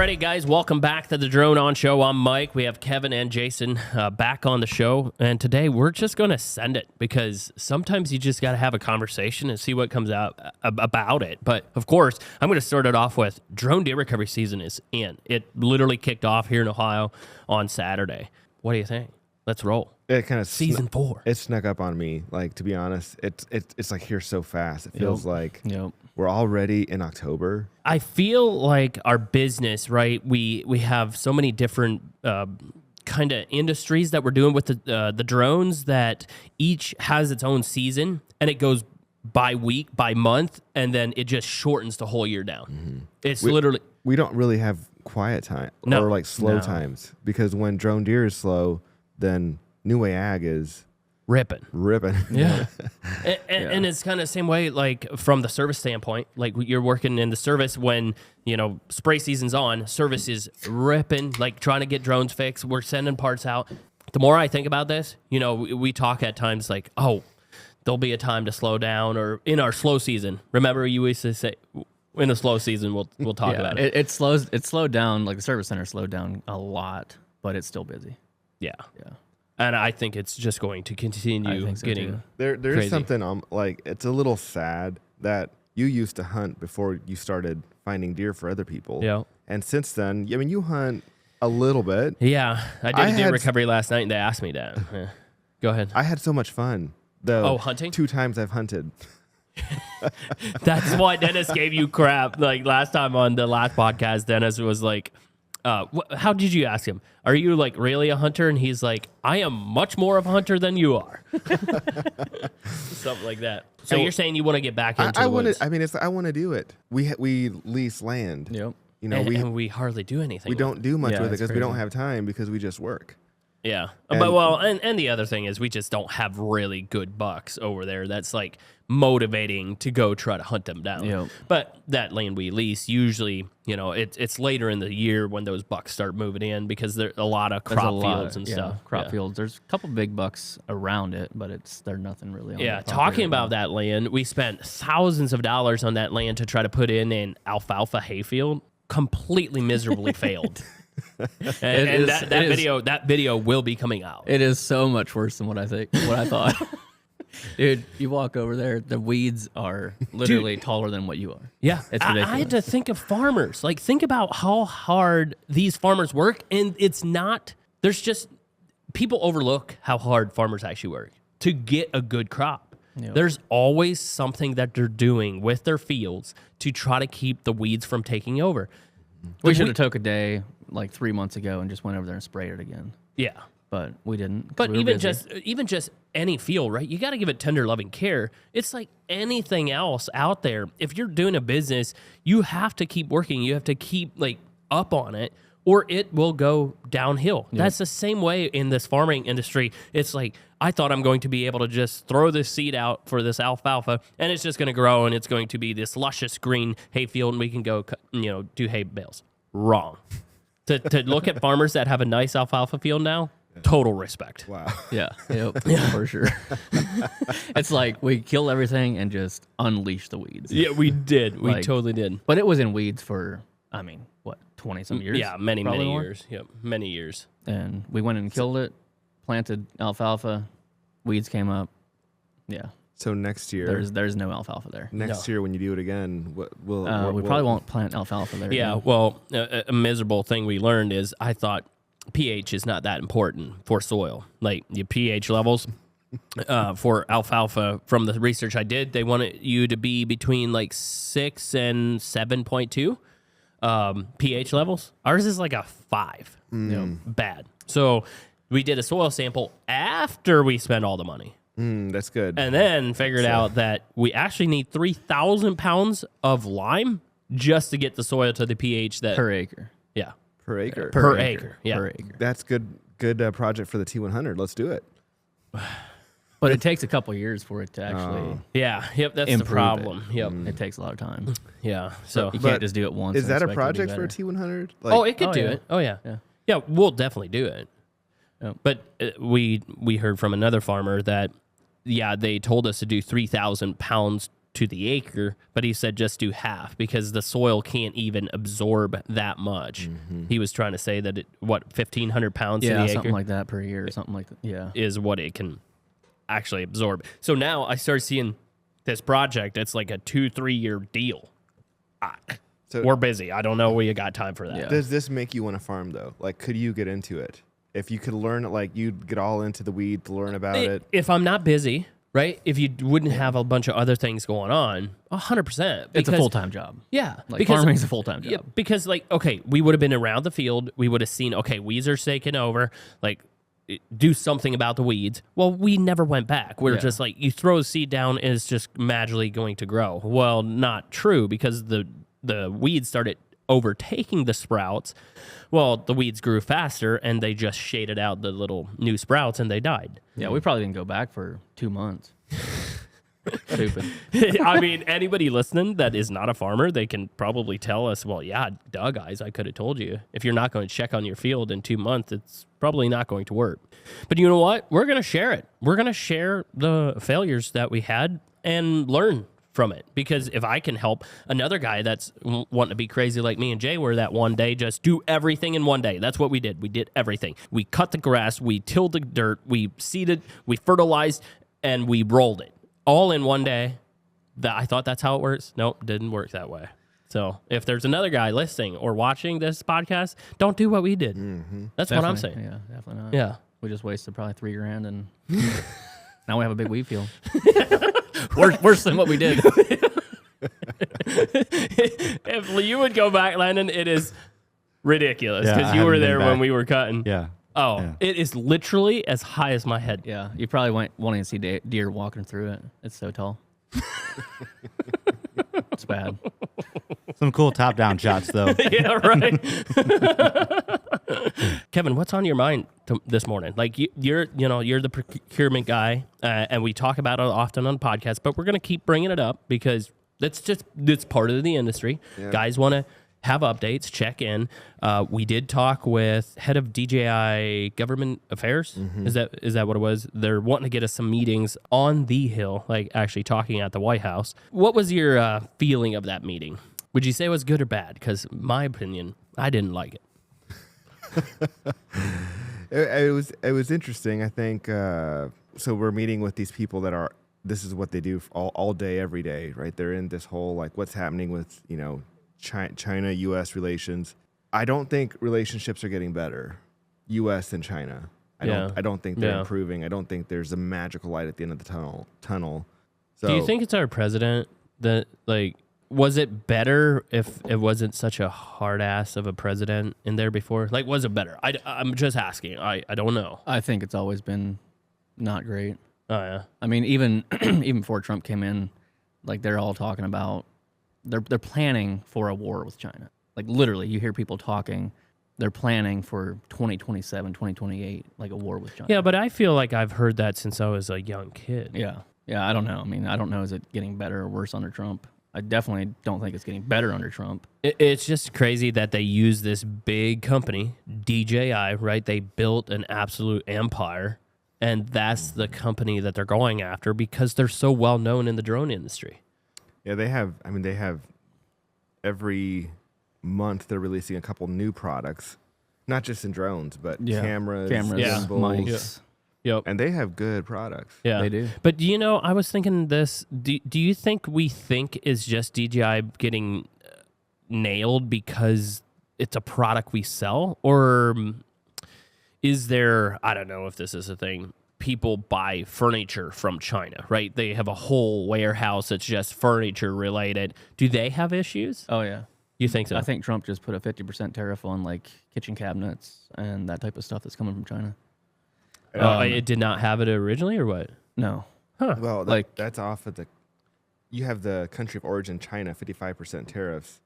Alrighty, guys, welcome back to the DroneOn Show. I'm Mike. We have Kevin and Jason back on the show, and today we're just going to send it because sometimes you just got to have a conversation and see what comes out about it. But, of course, I'm going to start it off with drone deer recovery season is in. It literally kicked off here in Ohio on Saturday. What do you think? Let's roll. It kind of Season 4. It snuck up on me. Like, to be honest, it's like here so fast. It feels like we're already in October. I feel like our business, right? We have so many different kind of industries that we're doing with the drones that each has its own season, and it goes by week, by month, and then it just shortens the whole year down. Mm-hmm. It's literally we don't really have quiet time or like slow times, because when drone deer is slow, then NuWay Ag is ripping. Yeah. And it's kind of the same way, like from the service standpoint, like you're working in the service when, spray season's on, service is ripping, like trying to get drones fixed. We're sending parts out. The more I think about this, we talk at times like, oh, there'll be a time to slow down, or in our slow season. Remember you used to say in the slow season, we'll talk about it. It slowed down, like the service center slowed down a lot, but it's still busy. Yeah. And I think it's just going to continue getting There crazy. is something like it's a little sad that you used to hunt before you started finding deer for other people. Yeah. And since then, I mean, you hunt a little bit. Yeah. I did a deer recovery last night, and they asked me that. Yeah. Go ahead. I had so much fun. Hunting? 2 times I've hunted. That's why Dennis gave you crap. Like last time on the last podcast, Dennis was like, how did you ask him? Are you like really a hunter? And he's like, I am much more of a hunter than you are. Something like that. So you're saying you want to get back into the woods? I want to do it. We lease land. Yep. And we hardly do anything. We don't do much with it because we don't crazy. have time because we just work. Yeah. And the other thing is we just don't have really good bucks over there. That's like motivating to go try to hunt them down. Yep. But that land we lease, usually, it's later in the year when those bucks start moving in because there's a lot of crop fields and stuff. Crop fields. There's a couple big bucks around it, but they're nothing really on the talking about that land, we spent thousands of dollars on that land to try to put in an alfalfa hayfield. Completely miserably failed. And that video will be coming out. It is so much worse than what I thought. Dude, you walk over there, the weeds are literally taller than what you are. Yeah. It's ridiculous. I had to think of farmers. Like, think about how hard these farmers work. And there's just, people overlook how hard farmers actually work to get a good crop. Yep. There's always something that they're doing with their fields to try to keep the weeds from taking over. We should have took a day like 3 months ago and just went over there and sprayed it again. Yeah. But we didn't. But even just any field, right? You got to give it tender loving care. It's like anything else out there. If you're doing a business, you have to keep working. You have to keep like up on it, or it will go downhill. Yep. That's the same way in this farming industry. It's like, I thought I'm going to be able to just throw this seed out for this alfalfa, and it's just going to grow, and it's going to be this luscious green hayfield, and we can go, do hay bales. Wrong. To look at farmers that have a nice alfalfa field now, total respect. Wow. Yeah. Yep. For sure. It's like we kill everything and just unleash the weeds. Yeah, we did. We totally did. But it was in weeds for, 20-some years? Yeah, many years. Yep, many years. And we went and killed it, planted alfalfa, weeds came up. Yeah. So next year, there's no alfalfa there. Next year, when you do it again, we probably won't plant alfalfa there. Yeah. Again. Well, a miserable thing we learned is I thought pH is not that important for soil. Like your pH levels for alfalfa, from the research I did, they wanted you to be between like 6 and 7.2 pH levels. Ours is like a 5. Bad. So we did a soil sample after we spent all the money. That's good. And then figured out that we actually need 3,000 pounds of lime just to get the soil to the pH that... Per acre. Yeah. Per acre. Per acre. Yeah. Per acre. That's good project for the T100. Let's do it. But it takes a couple years for it to actually Yeah. Yep. That's the problem. Yep. It takes a lot of time. Yeah. So you can't just do it once. Is that a expect project it for to be a better. T100? it could do it. Oh, yeah. Yeah, we'll definitely do it. Yep. But we heard from another farmer that, they told us to do 3,000 pounds to the acre, but he said just do half because the soil can't even absorb that much. He was trying to say that 1,500 pounds to the acre, something like that per year, or something like that. Yeah, is what it can actually absorb. So now I started seeing this project. It's like a 2-3 year deal. So we're busy. I don't know we got time for that. Yeah. Does this make you want to farm though? Like, could you get into it if you could learn? Like, you'd get all into the weed to learn about it. If I'm not busy. Right? If you wouldn't have a bunch of other things going on, 100%. It's a full-time job. Yeah. Like farming's a full-time job. Yeah, because like, okay, we would have been around the field. We would have seen, okay, weeds are taking over. Like, do something about the weeds. Well, we never went back. We're just like, you throw a seed down and it's just magically going to grow. Well, not true because the weeds started overtaking the sprouts. Well, the weeds grew faster and they just shaded out the little new sprouts and they died. Yeah, we probably didn't go back for 2 months. Stupid. I mean, anybody listening that is not a farmer, they can probably tell us, well, yeah, duh, guys, I could have told you. If you're not going to check on your field in 2 months, it's probably not going to work. But you know what? We're going to share it. We're going to share the failures that we had and learn from it, because if I can help another guy that's wanting to be crazy like me and Jay were that one day, just do everything in one day. That's what we did. We did everything. We cut the grass, we tilled the dirt, we seeded, we fertilized, and we rolled it all in one day. I thought that's how it works. Nope, didn't work that way. So if there's another guy listening or watching this podcast, don't do what we did. That's Definitely, what I'm saying. Yeah, definitely not. Yeah. We just wasted probably $3,000 and now we have a big wheat field. Worse than what we did. If you would go back, Landon, it is ridiculous Yeah, because I you were haven't been there when back. we were cutting. Yeah. Oh, Yeah. it is literally as high as my head. Yeah, you probably went wanting to see deer walking through it. It's so tall. It's bad. Some cool top-down shots, though. Yeah, right. Kevin, what's on your mind this morning? Like you're the procurement guy, and we talk about it often on podcasts, but we're going to keep bringing it up because it's part of the industry. Yeah. Guys want to have updates, check in. We did talk with head of DJI Government Affairs. Is that what it was? They're wanting to get us some meetings on the Hill, like actually talking at the White House. What was your feeling of that meeting? Would you say it was good or bad? Because my opinion, I didn't like it. It was interesting. I think so. We're meeting with these people that are. This is what they do all day, every day, right? They're in this whole like what's happening with China-U.S. relations. I don't think relationships are getting better, U.S. and China. I don't think they're improving. I don't think there's a magical light at the end of the tunnel. So, do you think it's our president that like? Was it better if it wasn't such a hard ass of a president in there before? Like, was it better? I'm just asking. I don't know. I think it's always been not great. Oh yeah. I mean, even before Trump came in, like they're all talking about they're planning for a war with China. Like literally, you hear people talking. They're planning for 2027, 2028, like a war with China. Yeah, but I feel like I've heard that since I was a young kid. Yeah. I don't know. I mean, I don't know. Is it getting better or worse under Trump? I definitely don't think it's getting better under Trump. It's just crazy that they use this big company, DJI, right? They built an absolute empire, and that's the company that they're going after because they're so well known in the drone industry. Yeah, they have every month they're releasing a couple new products, not just in drones, but cameras, gimbals. Mics. Yep. And they have good products. Yeah, they do. But I was thinking this. Do you think we think is just DJI getting nailed because it's a product we sell, or is there? I don't know if this is a thing. People buy furniture from China, right? They have a whole warehouse that's just furniture related. Do they have issues? Oh yeah. You think so? I think Trump just put a 50% tariff on like kitchen cabinets and that type of stuff that's coming from China. It did not have it originally, or what? No. Huh. Well, that's off of you have the country of origin, China, 55% tariffs.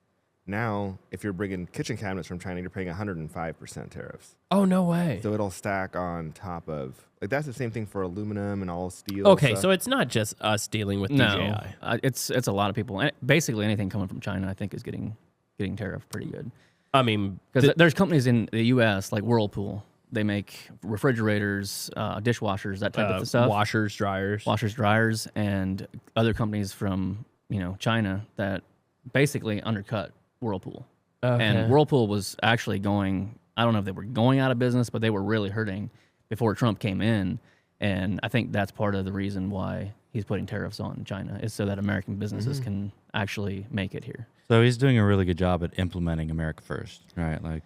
Now, if you're bringing kitchen cabinets from China, you're paying 105% tariffs. Oh, no way. So it'll stack on top of, like, that's the same thing for aluminum and all steel. Okay, stuff. so it's not just us dealing with DJI. It's a lot of people. Basically, anything coming from China, I think, is getting tariffed pretty good. I mean, because there's companies in the U.S. like Whirlpool. They make refrigerators, dishwashers, that type of stuff. Washers, dryers, and other companies from China that basically undercut Whirlpool. Okay. And Whirlpool was actually going, I don't know if they were going out of business, but they were really hurting before Trump came in. And I think that's part of the reason why he's putting tariffs on China, is so that American businesses can actually make it here. So he's doing a really good job at implementing America First, right? Like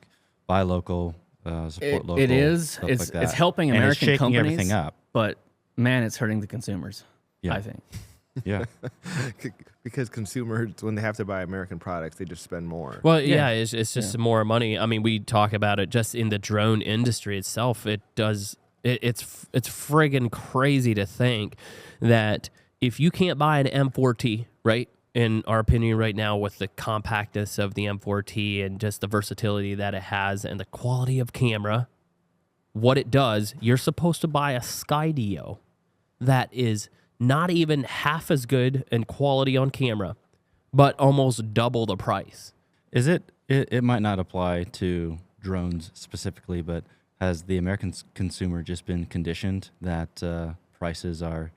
buy local, support local. It is. Stuff It's like that. it's helping And it's American shaking companies, everything up. but man, it's hurting the consumers. Yeah. I think. Yeah. Because consumers, when they have to buy American products, they just spend more. Well, yeah, it's just more money. I mean, we talk about it just in the drone industry itself. It's friggin' crazy to think that if you can't buy an M4T, right? In our opinion right now, with the compactness of the M4T and just the versatility that it has and the quality of camera, what it does, you're supposed to buy a Skydio that is not even half as good in quality on camera, but almost double the price. Is it might not apply to drones specifically, but has the American consumer just been conditioned that prices are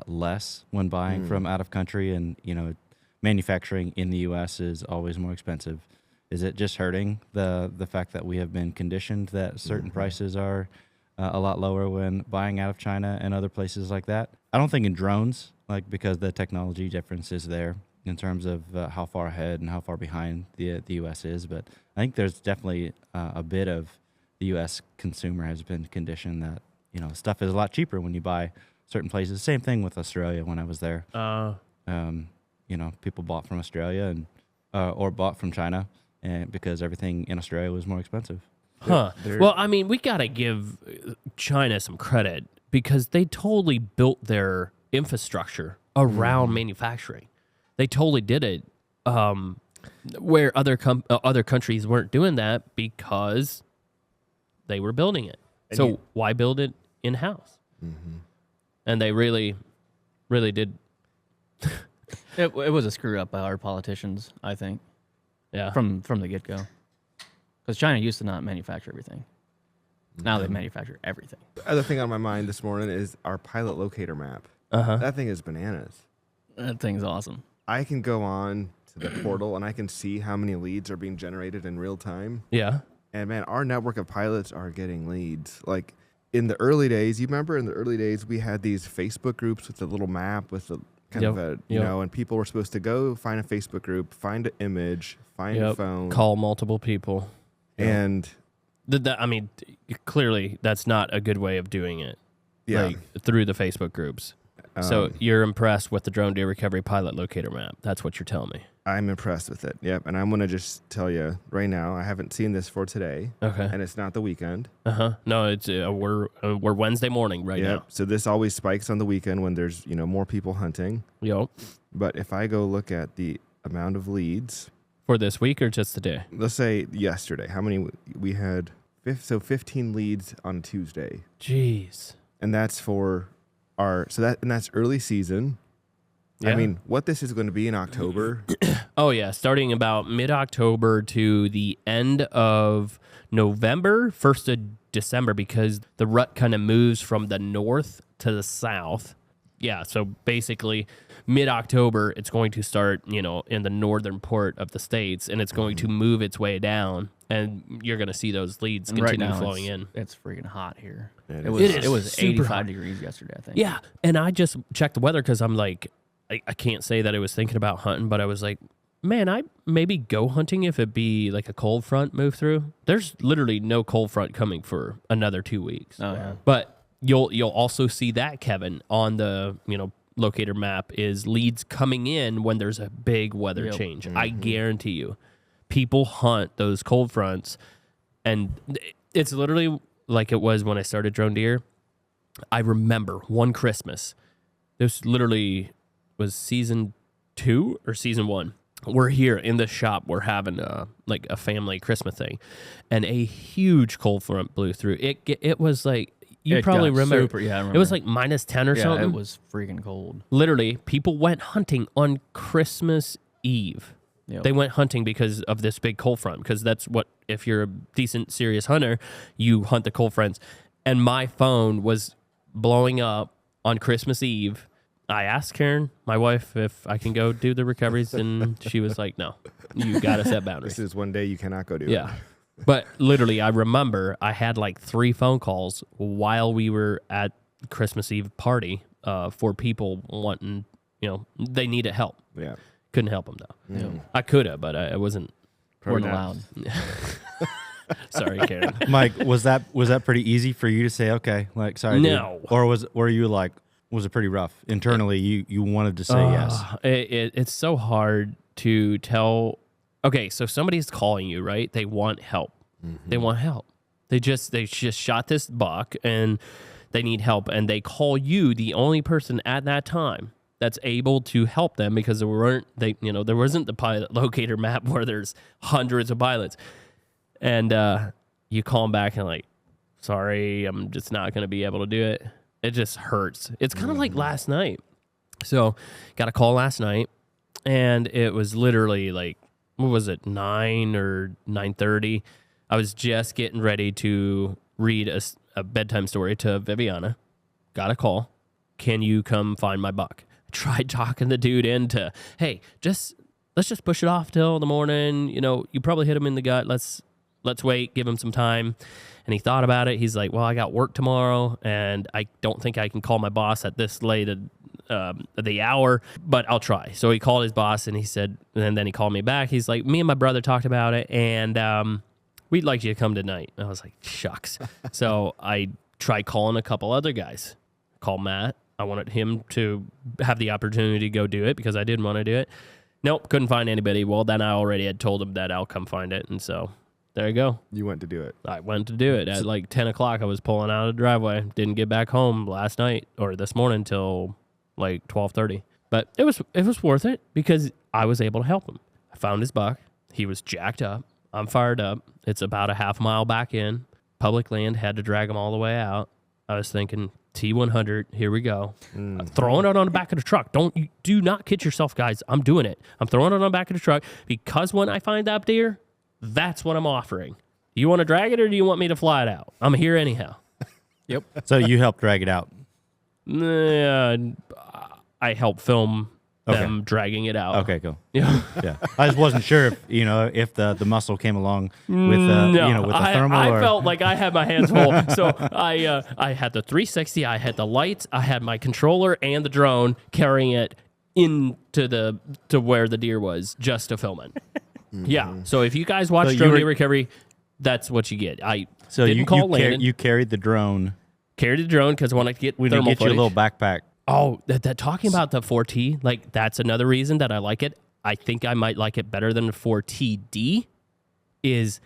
less when buying from out of country, and manufacturing in the U.S. is always more expensive? Is it just hurting the fact that we have been conditioned that certain prices are a lot lower when buying out of China and other places like that? I don't think in drones, because the technology difference is there in terms of how far ahead and how far behind the U.S. is, but I think there's definitely a bit of the U.S. consumer has been conditioned that stuff is a lot cheaper when you buy certain places. Same thing with Australia when I was there. People bought from Australia and or bought from China, and because everything in Australia was more expensive. Huh. Well, I mean, we got to give China some credit because they totally built their infrastructure around manufacturing. They totally did it, where other countries weren't doing that because they were building it. And so why build it in-house? And they really, really did. It was a screw up by our politicians, I think, Yeah. from the get go. Because China used to not manufacture everything. Now they manufacture everything. The other thing on my mind this morning is our Pilot Locator Map. That thing is bananas. That thing's awesome. I can go on to the portal and I can see how many leads are being generated in real time. Yeah. And man, our network of pilots are getting leads. Like in the early days, you remember in the early days, we had these Facebook groups with a little map with a kind of a, and people were supposed to go find a Facebook group, find an image, find a phone. Call multiple people. And I mean, clearly that's not a good way of doing it. Yeah. Like, through the Facebook groups. So you're impressed with the drone deer recovery pilot locator map. That's what you're telling me. I'm impressed with it. Yep. And I'm going to just tell you right now, I haven't seen this for today. Okay. And it's not the weekend. No, it's we're Wednesday morning right now. So this always spikes on the weekend when there's, more people hunting. Yep. But if I go look at the amount of leads For this week or just today? let's say yesterday, how many we had? 15 leads on Tuesday. Jeez. And that's for that's early season. Yeah. I mean, what this is going to be in October. Oh yeah, starting about mid-October to the end of November, 1st of December, because the rut kind of moves from the north to the south. Yeah, so basically mid-October, it's going to start, in the northern part of the states, and it's going to move its way down, and you're going to see those leads And continue right now flowing in. It's freaking hot here. It It is was super 85 hot. degrees yesterday, I think. Yeah, and I just checked the weather because I'm like, I can't say that I was thinking about hunting, but I was like, man, I maybe go hunting if it be like a cold front move through. There's literally no cold front coming for another 2 weeks. Oh, yeah. But you'll also see that, Kevin, on the locator map is leads coming in when there's a big weather change. I guarantee you, people hunt those cold fronts, and it's literally like it was when I started drone deer. I remember one Christmas. This literally was season 2 or season 1. We're here in the shop. We're having a family Christmas thing, and a huge cold front blew through. It was like, you It probably got remember. super- yeah, I remember. It was like minus 10 or Yeah, something. it was freaking cold. Literally, people went hunting on Christmas Eve. Yep. They went hunting because of this big cold front, because that's what, if you're a decent, serious hunter, you hunt the cold fronts. And my phone was blowing up on Christmas Eve. I asked Karen, my wife, if I can go do the recoveries, and she was like, no, you got to set boundaries. This is one day you cannot go do it. Yeah. But literally, I remember I had like 3 phone calls while we were at Christmas Eve party for people wanting, they needed help. Yeah. Couldn't help them, though. Yeah. I could have, but I wasn't. Probably Weren't not. allowed. Sorry, Karen. Mike, was that pretty easy for you to say, okay, like, sorry, No. dude? Or were you like, was it pretty rough? Internally, you wanted to say yes. It's so hard to tell. Okay, so somebody's calling you, right? They want help. They want help. They just shot this buck and they need help, and they call you, the only person at that time that's able to help them, because there wasn't the Pilot Locator Map where there's hundreds of pilots. And you call them back and like, sorry, I'm just not going to be able to do it. It just hurts. It's kind of like last night. So got a call last night, and it was literally like, what was it, 9 or 9:30? I was just getting ready to read a bedtime story to Viviana. Got a call. Can you come find my buck? I tried talking the dude into, hey, let's just push it off till the morning. You probably hit him in the gut. Let's wait, give him some time. And he thought about it. He's like, well, I got work tomorrow, and I don't think I can call my boss at this late the hour, but I'll try. So he called his boss, and he said, and then he called me back. He's like, me and my brother talked about it, and we'd like you to come tonight. And I was like, shucks. So I tried calling a couple other guys. Called Matt. I wanted him to have the opportunity to go do it because I didn't want to do it. Nope, couldn't find anybody. Well, then I already had told him that I'll come find it, and so there you go. You went to do it. I went to do it at like 10 o'clock. I was pulling out of the driveway. Didn't get back home last night or this morning until like 12:30. But it was worth it because I was able to help him. I found his buck. He was jacked up. I'm fired up. It's about a half mile back in. Public land, had to drag him all the way out. I was thinking, T100, here we go. I'm throwing it on the back of the truck. Do not kid yourself, guys. I'm doing it. I'm throwing it on the back of the truck because when I find that deer, that's what I'm offering. You want to drag it, or do you want me to fly it out? I'm here anyhow. Yep. So you helped drag it out. I helped film them dragging it out. Okay, cool. Yeah. Yeah, I just wasn't sure if the muscle came along with with the thermal. I felt like I had my hands full, so I had the 360, I had the lights, I had my controller and the drone carrying it into to where the deer was just to film it. Yeah. So if you guys watch Drone Deer Recovery, that's what you get. So didn't call Landon. You carried the drone. Carried the drone because I wanted to get We thermal didn't get you a footage. little backpack. Oh, that talking about the 4T, like that's another reason that I like it. I think I might like it better than the 4TD. Is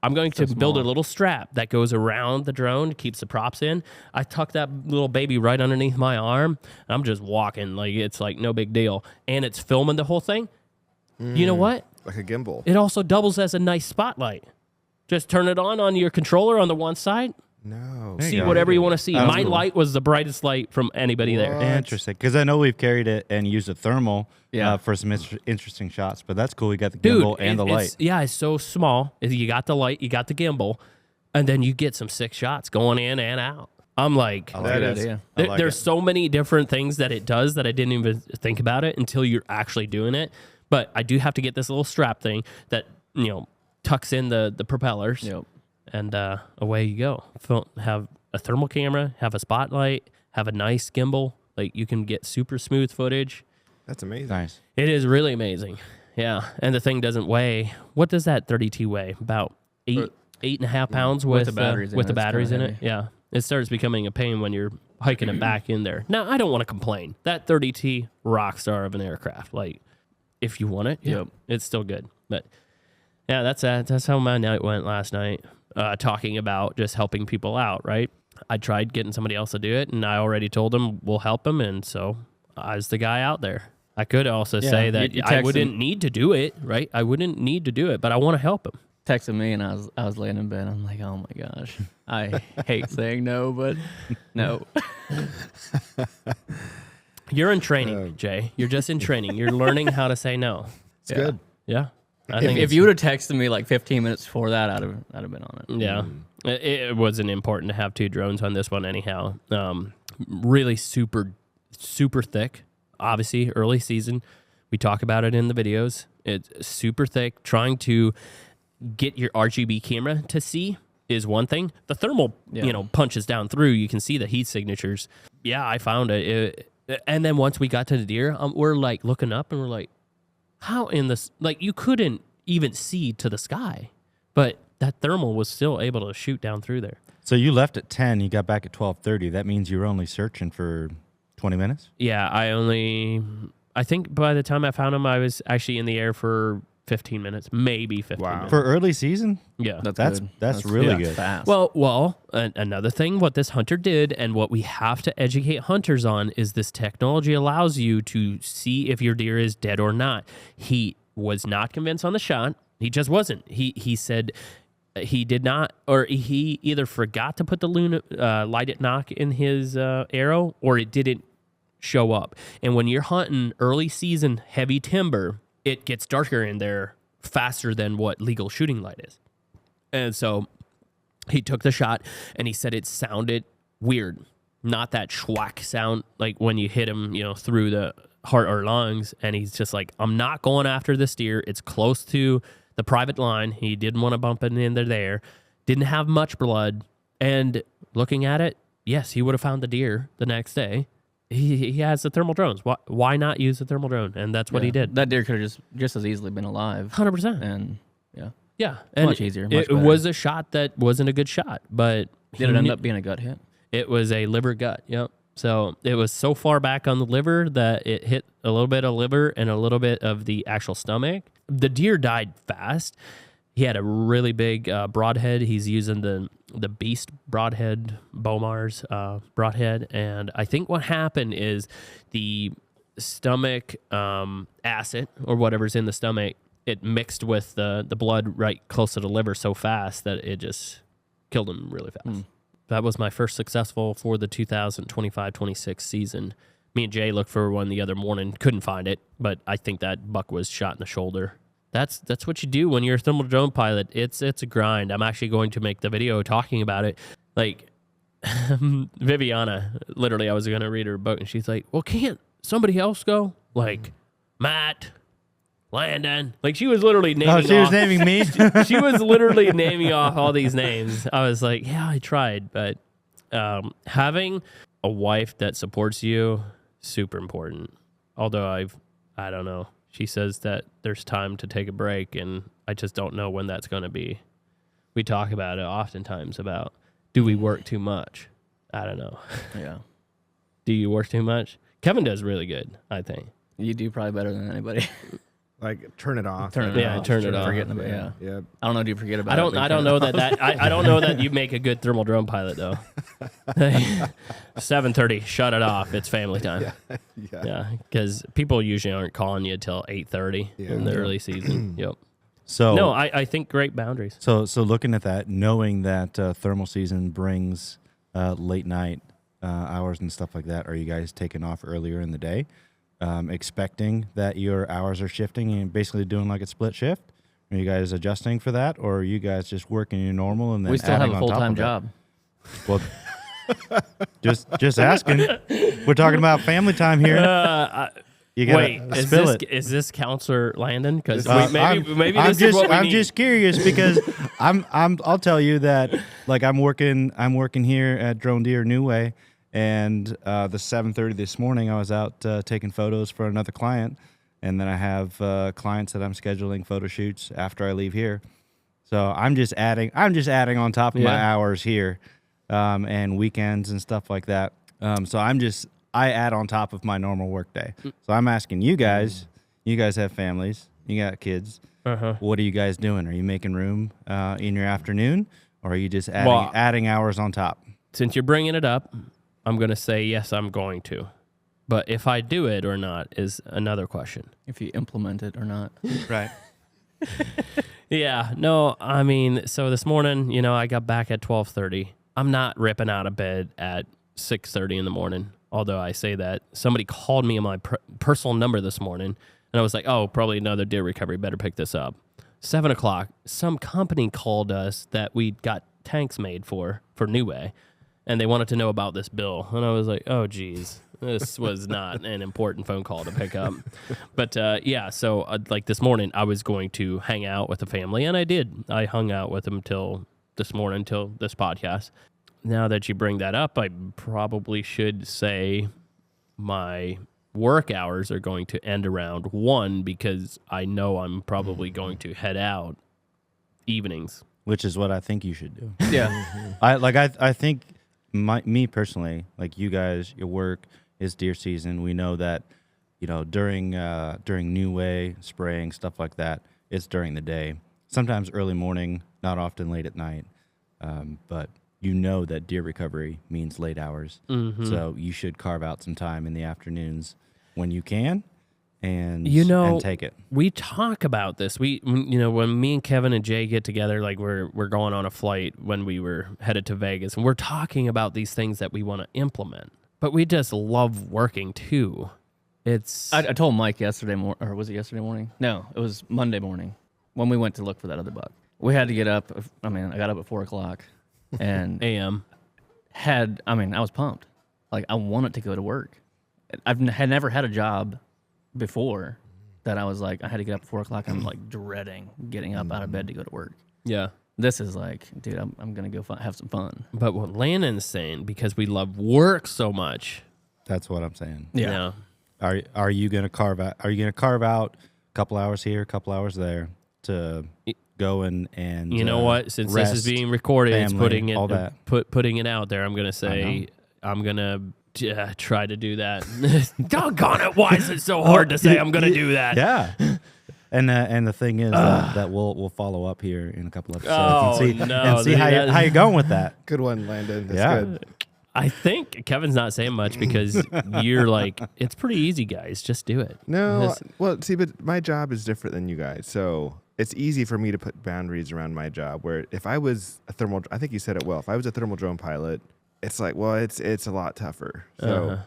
I'm going to build a little strap that goes around the drone, keeps the props in. I tuck that little baby right underneath my arm. And I'm just walking like it's like no big deal, and it's filming the whole thing. You know what? Like a gimbal. It also doubles as a nice spotlight. Just turn it on your controller on the one side. No. There you See go. whatever you want to see. That's My cool. light was the brightest light from anybody there. Interesting, because I know we've carried it and used a thermal Yeah. for some interesting shots, but that's cool. We got the Dude, gimbal and the light. It's so small. You got the light, you got the gimbal, and then you get some sick shots going in and out. I'm like, I like Good it. idea. I like there's it. so many different things that it does that I didn't even think about it until you're actually doing it. But I do have to get this little strap thing that, tucks in the propellers. Yep. And away you go. Have a thermal camera, have a spotlight, have a nice gimbal. Like you can get super smooth footage. That's amazing. Nice. It is really amazing. Yeah. And the thing doesn't weigh. What does that 30T weigh? About 8.5 pounds with the batteries in with it. the It's batteries kinda in it. heavy. Yeah. It starts becoming a pain when you're hiking it back in there. Now, I don't want to complain. That 30T rock star of an aircraft. Like, if you want it, yeah, Yep. it's still good. But yeah, that's how my night went last night. Talking about just helping people out, right? I tried getting somebody else to do it, and I already told them we'll help them, and so I was the guy out there. I could also say that you I text wouldn't him. need to do it, right? I wouldn't need to do it, but I want to help him. Texted me and I was laying in bed. I'm like, oh my gosh, I hate saying no, but no. You're in training, Jay. You're just in training. You're learning how to say no. It's good. Yeah. I If, think if it's- you would have texted me like 15 minutes before that, I'd have been on it. Yeah. It wasn't important to have 2 drones on this one anyhow. Really super, super thick. obviously early season. We talk about it in the videos. It's super thick. Trying to get your RGB camera to see is one thing. The thermal, punches down through. You can see the heat signatures. Yeah, I found it. And then once we got to the deer, we're like looking up and we're like, how in this, like you couldn't even see to the sky, but that thermal was still able to shoot down through there. So you left at 10, you got back at 12:30. That means you were only searching for 20 minutes? Yeah, I think by the time I found him, I was actually in the air for 15 minutes, maybe 15 minutes. For early season? Yeah. That's really good. Fast. Well, another thing, what this hunter did and what we have to educate hunters on is this technology allows you to see if your deer is dead or not. He was not convinced on the shot. He just wasn't. He said he did not, or he either forgot to put the light at knock in his arrow, or it didn't show up. And when you're hunting early season heavy timber, it gets darker in there faster than what legal shooting light is. And so he took the shot and he said it sounded weird. Not that schwack sound like when you hit him, through the heart or lungs. And he's just like, I'm not going after this deer. It's close to the private line. He didn't want to bump it in there. Didn't have much blood. And looking at it, yes, he would have found the deer the next day. He has the thermal drones. Why not use the thermal drone? And that's what he did. That deer could have just as easily been alive. 100%. And yeah, and much easier. Much it better. was a shot that wasn't a good shot, but Did it end up being a gut hit? It was a liver gut. Yep. So it was so far back on the liver that it hit a little bit of liver and a little bit of the actual stomach. The deer died fast. He had a really big broadhead. He's using the Beast broadhead, Bomar's broadhead. And I think what happened is the stomach acid or whatever's in the stomach, it mixed with the blood right close to the liver so fast that it just killed him really fast. That was my first successful for the 2025-26 season. Me and Jay looked for one the other morning, couldn't find it, but I think that buck was shot in the shoulder. That's what you do when you're a thermal drone pilot. It's a grind. I'm actually going to make the video talking about it. Like Viviana, literally, I was going to read her book, and she's like, "Well, can't somebody else go?" Like Matt, Landon. Like she was literally naming. Oh, she was naming me. She was literally naming off all these names. I was like, yeah, I tried, but having a wife that supports you, super important. Although I don't know. She says that there's time to take a break, and I just don't know when that's going to be. We talk about it oftentimes about, do we work too much? I don't know. Yeah. Do you work too much? Kevin does really good, I think. You do probably better than anybody. Like turn it off. Turn it off. Turn it off. Forgetting about it. Yeah. I don't know. Do you forget about I it? don't know that I don't know that you make a good thermal drone pilot though. 7:30, shut it off. It's family time. Yeah, because people usually aren't calling you till 8:30 in the early season. Yep. So no, I think great boundaries. So looking at that, knowing that thermal season brings late night hours and stuff like that, are you guys taking off earlier in the day? Expecting that your hours are shifting and basically doing like a split shift? Are you guys adjusting for that, or are you guys just working your normal and then We still have adding a on top full-time of job. it? Well, just asking. We're talking about family time here. You gotta Wait, spill it. is this Counselor Landon? Because maybe I'm this just, is what we I'm need. just curious because I'll tell you that like I'm working here at Drone Deer NuWay, and the 7:30 this morning I was out taking photos for another client, and then I have clients that I'm scheduling photo shoots after I leave here. So I'm just adding on top of my hours here, and weekends and stuff like that. So I add on top of my normal work day. So I'm asking you guys have families, you got kids. What are you guys doing? Are you making room in your afternoon, or are you just adding hours on top? Since you're bringing it up, I'm going to say yes, I'm going to. But if I do it or not is another question. If you implement it or not. Right. Yeah, no, I mean, so this morning, I got back at 12:30. I'm not ripping out of bed at 6:30 in the morning. Although I say that, somebody called me on my personal number this morning, and I was like, oh, probably another deer recovery, better pick this up. 7 o'clock, some company called us that we got tanks made for NuWay, and they wanted to know about this bill. And I was like, oh, geez. This was not an important phone call to pick up. But yeah, so like this morning, I was going to hang out with the family, and I did. I hung out with them till this morning, till this podcast. Now that you bring that up, I probably should say my work hours are going to end around 1 because I know I'm probably going to head out evenings. Which is what I think you should do. Yeah. I think me personally, like you guys, your work is deer season. We know that, during NuWay spraying, stuff like that, it's during the day. Sometimes early morning, not often late at night. But you know that deer recovery means late hours. Mm-hmm. So you should carve out some time in the afternoons when you can and take it. We talk about this. When me and Kevin and Jay get together, like we're going on a flight when we were headed to Vegas, and we're talking about these things that we want to implement. But we just love working too. I told Mike yesterday or was it yesterday morning? No, it was Monday morning when we went to look for that other buck. We had to get up. I got up at 4:00 and a.m. I was pumped. Like I wanted to go to work. Had never had a job before that I was like, I had to get up at 4:00. I'm like dreading getting up out of bed to go to work. Yeah. This is like, dude, I'm going to go have some fun. But what Landon's saying, because we love work so much. That's what I'm saying. Yeah. Are you going to carve out a couple hours here, a couple hours there to go and you know what? Since rest, this is being recorded, family, it's putting it all that. Putting it out there. I'm gonna say I'm gonna try to do that. Doggone it! Why is it so hard to say I'm gonna do that? Yeah. And the thing is that we'll follow up here in a couple episodes and see how you're going with that. Good one, Landon. That's good. I think Kevin's not saying much because you're like, it's pretty easy, guys. Just do it. No, well, see, but my job is different than you guys, so it's easy for me to put boundaries around my job. Where if I was I think you said it well. If I was a thermal drone pilot, it's like, well, it's a lot tougher. So,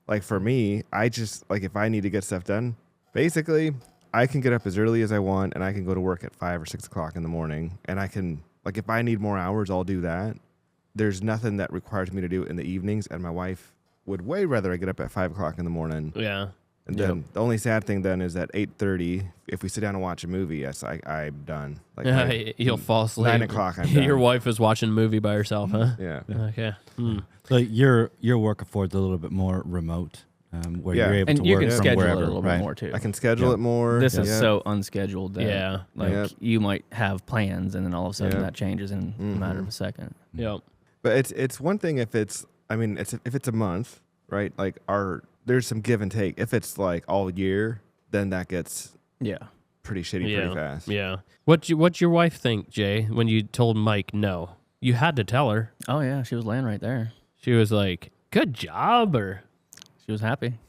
like for me, I just like if I need to get stuff done, basically, I can get up as early as I want, and I can go to work at 5 or 6 o'clock in the morning, and I can like if I need more hours, I'll do that. There's nothing that requires me to do it in the evenings, and my wife would way rather I get up at 5 o'clock in the morning. Yeah. And then the only sad thing then is at 8:30, if we sit down and watch a movie, yes, I'm done. Like you'll fall asleep. 9 o'clock, I'm done. Your wife is watching a movie by herself, huh? Yeah. Okay. So your work affords a little bit more remote, where you're able to you work can from schedule wherever, it a little bit more too. I can schedule it more. This is so unscheduled that you might have plans and then all of a sudden that changes in a matter of a second. Yep. But it's one thing if it's a month, right? Like there's some give and take. If it's like all year, then that gets pretty shitty pretty fast. Yeah. What'd your wife think, Jay, when you told Mike no? You had to tell her. Oh yeah, she was laying right there. She was like, "Good job," or she was happy.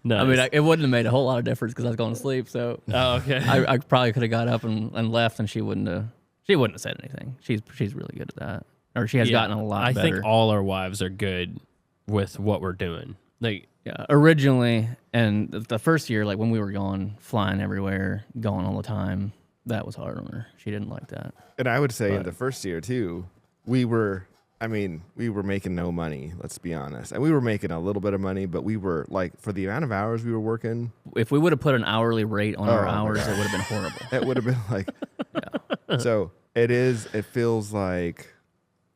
No, I mean, it wouldn't have made a whole lot of difference because I was going to sleep. So okay. I probably could have got up and left, and she wouldn't have said anything. She's really good at that, or she has gotten a lot better. I think all our wives are good with what we're doing. Like, originally, and the first year, like when we were going flying everywhere, going all the time, that was hard on her. She didn't like that. And I would say in the first year too, we were making no money, let's be honest. And we were making a little bit of money, but we were like, for the amount of hours we were working. If we would have put an hourly rate on our hours, it would have been horrible. It would have been like, So it feels like,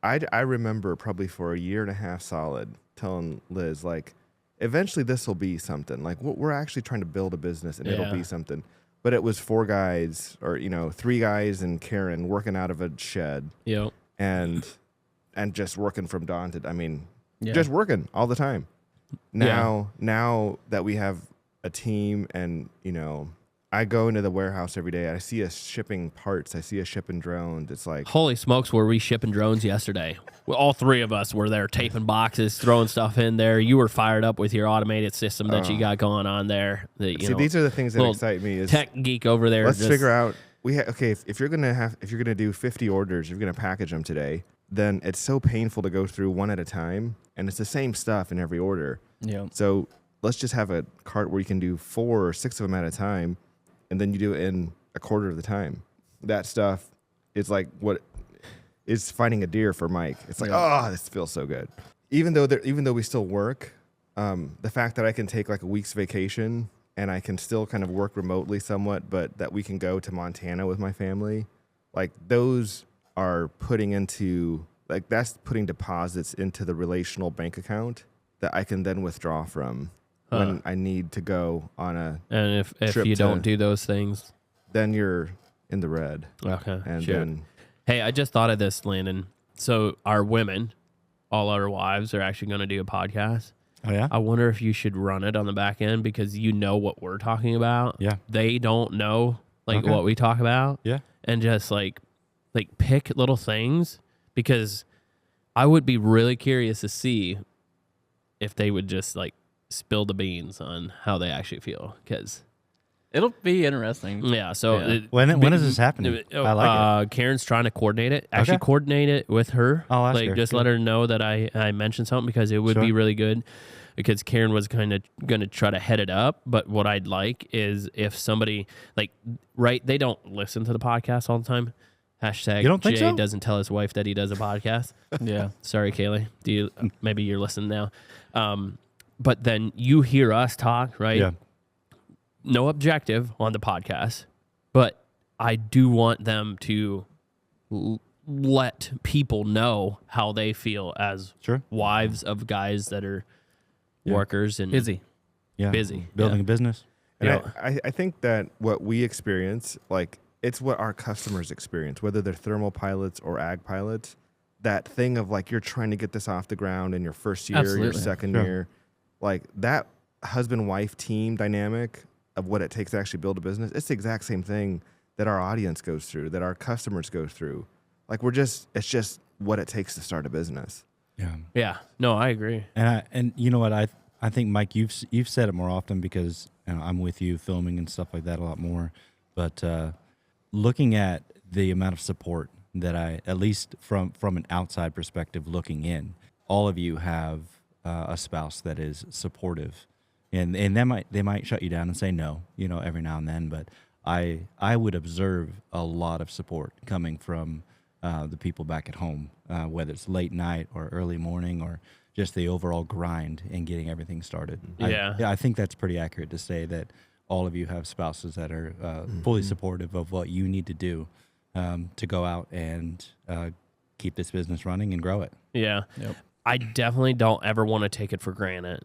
I remember probably for a year and a half solid telling Liz, like, eventually this will be something. Like, we're actually trying to build a business and it'll be something. But it was 4 guys or, 3 guys and Karen working out of a shed. Yep. And just working from dawn to, just working all the time. Now that we have a team and, I go into the warehouse every day. I see us shipping parts. I see us shipping drones. It's like, holy smokes, were we shipping drones yesterday? All 3 of us were there taping boxes, throwing stuff in there. You were fired up with your automated system that you got going on there. These are the things that excite me. Is tech geek over there. Let's figure out. If you're gonna do 50 orders, you're gonna package them today. Then it's so painful to go through one at a time, and it's the same stuff in every order. Yeah. So let's just have a cart where you can do 4 or 6 of them at a time, and then you do it in a quarter of the time. That stuff is like what is finding a deer for Mike. It's like, this feels so good. even though we still work, the fact that I can take like a week's vacation and I can still kind of work remotely somewhat, but that we can go to Montana with my family, like those are that's putting deposits into the relational bank account that I can then withdraw from when I need to go on a And if trip you to- don't do those things, then you're in the red. okay. And sure. then Hey, I just thought of this, Landon. So our women, all our wives, are actually going to do a podcast. Oh yeah. I wonder if you should run it on the back end because you know what we're talking about. Yeah. They don't know like Okay. what we talk about. Yeah. And just like pick little things because I would be really curious to see if they would just like spill the beans on how they actually feel. Because It'll be interesting. yeah, so Yeah. When is this happening? I like it. Karen's trying to coordinate it. Actually, Okay. coordinate it with her. I'll ask like her. just Good. let her know that I mentioned something because it would be Sure. really good. Because Karen was kind of going to try to head it up, but what I'd like is if somebody they don't listen to the podcast all the time. Hashtag You don't think Jay so? doesn't tell his wife that he does a podcast. Yeah. Sorry, Kaylee. Maybe you're listening now. But then you hear us talk, right? Yeah. No objective on the podcast, but I do want them to let people know how they feel as Sure. wives of guys that are Yeah. workers and Busy. Yeah. Busy. Building Yeah. a business. And Yeah. I think that what we experience, like it's what our customers experience, whether they're thermal pilots or ag pilots, that thing of like you're trying to get this off the ground in your first year, your Absolutely. second Sure. year, like that husband-wife team dynamic of what it takes to actually build a business. It's the exact same thing that our audience goes through, that our customers go through. Like it's just what it takes to start a business. Yeah. Yeah. No, I agree. And you know what I think, Mike, you've said it more often because I'm with you filming and stuff like that a lot more. But looking at the amount of support that at least from an outside perspective looking in, all of you have a spouse that is supportive, and they might shut you down and say no, every now and then. But I would observe a lot of support coming from the people back at home, whether it's late night or early morning or just the overall grind and getting everything started. Yeah. I think that's pretty accurate to say that all of you have spouses that are fully supportive of what you need to do to go out and keep this business running and grow it. Yeah. Yep. I definitely don't ever want to take it for granted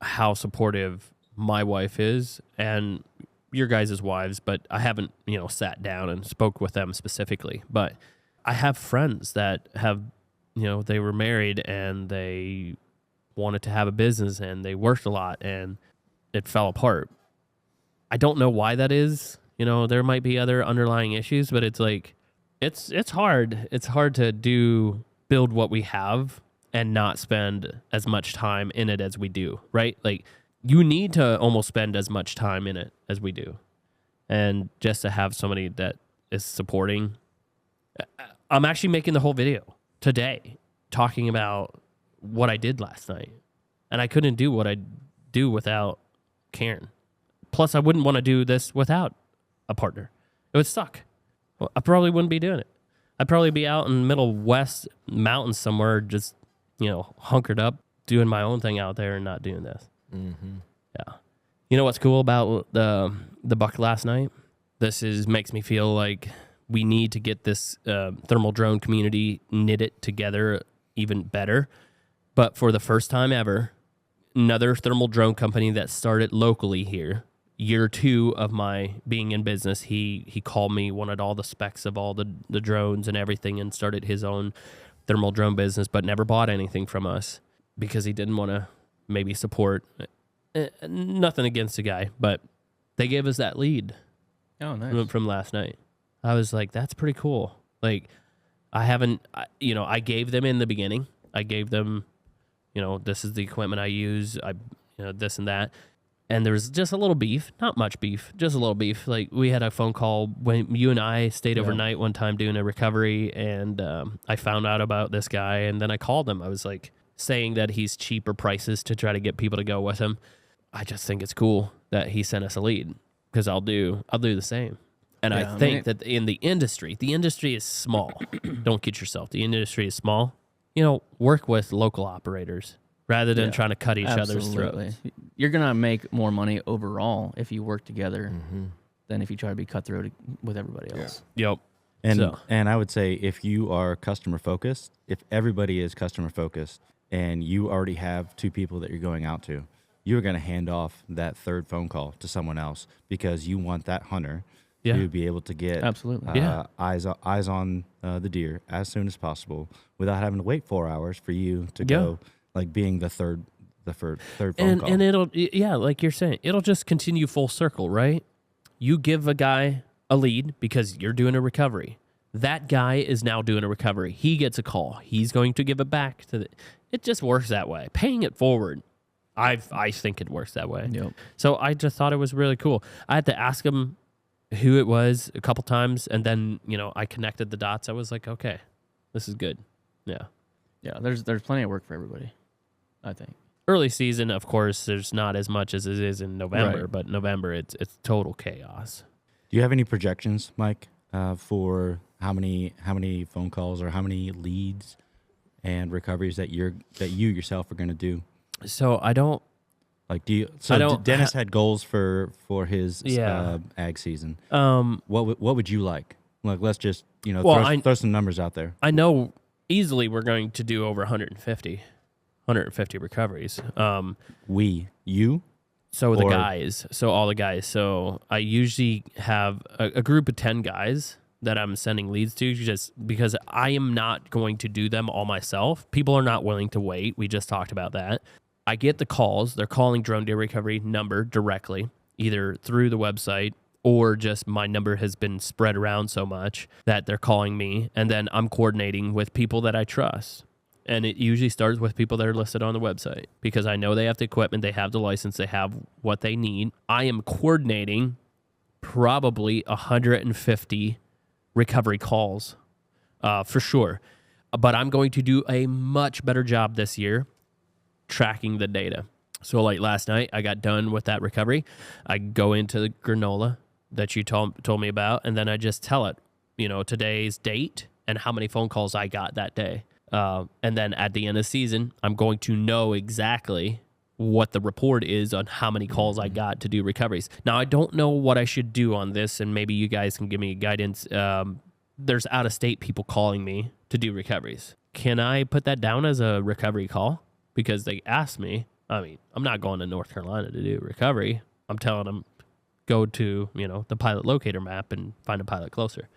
how supportive my wife is and your guys' wives, but I haven't, sat down and spoke with them specifically. But I have friends that have, they were married and they wanted to have a business and they worked a lot and it fell apart. I don't know why that is. There might be other underlying issues, but it's like, it's hard. It's hard to build what we have and not spend as much time in it as we do, right? Like you need to almost spend as much time in it as we do. And just to have somebody that is supporting, I'm actually making the whole video today talking about what I did last night. And I couldn't do what I do without Karen. Plus, I wouldn't want to do this without a partner. It would suck. Well, I probably wouldn't be doing it. I'd probably be out in the middle west mountains somewhere, just, hunkered up, doing my own thing out there and not doing this. Mm-hmm. Yeah. You know what's cool about the buck last night? Makes me feel like we need to get this thermal drone community knitted together even better. But for the first time ever, another thermal drone company that started locally here, year 2 of my being in business, he called me, wanted all the specs of all the drones and everything, and started his own thermal drone business, but never bought anything from us because he didn't want to maybe support. Nothing against the guy, but they gave us that lead Oh, nice. from last night. I was like, that's pretty cool. Like, I gave them in the beginning. I gave them, this is the equipment I use. This and that. And there was just a little beef, not much beef, just a little beef. Like we had a phone call when you and I stayed overnight one time doing a recovery, and I found out about this guy, and then I called him. I was like saying that he's cheaper prices to try to get people to go with him. I just think it's cool that he sent us a lead because I'll do the same. And Yeah, I think that in the industry is small. Don't kid yourself. The industry is small. work with local operators rather than trying to cut each other's throats. You're going to make more money overall if you work together than if you try to be cutthroat with everybody else. Yep. And I would say if you are customer focused, if everybody is customer focused and you already have 2 people that you're going out to, you're going to hand off that third phone call to someone else because you want that hunter to be able to get eyes on the deer as soon as possible without having to wait 4 hours for you to go, like being the third phone call. And it'll, like you're saying, it'll just continue full circle, right? You give a guy a lead because you're doing a recovery. That guy is now doing a recovery. He gets a call. He's going to give it back to it just works that way. Paying it forward. I think it works that way. Yep. So I just thought it was really cool. I had to ask him who it was a couple times, and then, I connected the dots. I was like, okay, this is good. Yeah. Yeah, there's plenty of work for everybody, I think. Early season, of course, there's not as much as it is in November, but November, it's total chaos. Do you have any projections, Mike, for how many phone calls or how many leads and recoveries that you yourself are going to do? So I don't. Like, Dennis had goals for his ag season. What would you like? Like, let's just throw some numbers out there. I know easily we're going to do over 150 recoveries. You. So the guys, all the guys. So I usually have a group of 10 guys that I'm sending leads to just because I am not going to do them all myself. People are not willing to wait. We just talked about that. I get the calls. They're calling Drone Deer Recovery number directly, either through the website or just my number has been spread around so much that they're calling me. And then I'm coordinating with people that I trust. And it usually starts with people that are listed on the website because I know they have the equipment, they have the license, they have what they need. I am coordinating probably 150 recovery calls for sure. But I'm going to do a much better job this year tracking the data. So like last night, I got done with that recovery. I go into the granola that you told me about, and then I just tell it, today's date and how many phone calls I got that day. And then at the end of the season, I'm going to know exactly what the report is on how many calls I got to do recoveries. Now, I don't know what I should do on this, and maybe you guys can give me guidance. There's out-of-state people calling me to do recoveries. Can I put that down as a recovery call? Because they asked me. I mean, I'm not going to North Carolina to do recovery. I'm telling them, go to, the Pilot Locator Map and find a pilot closer.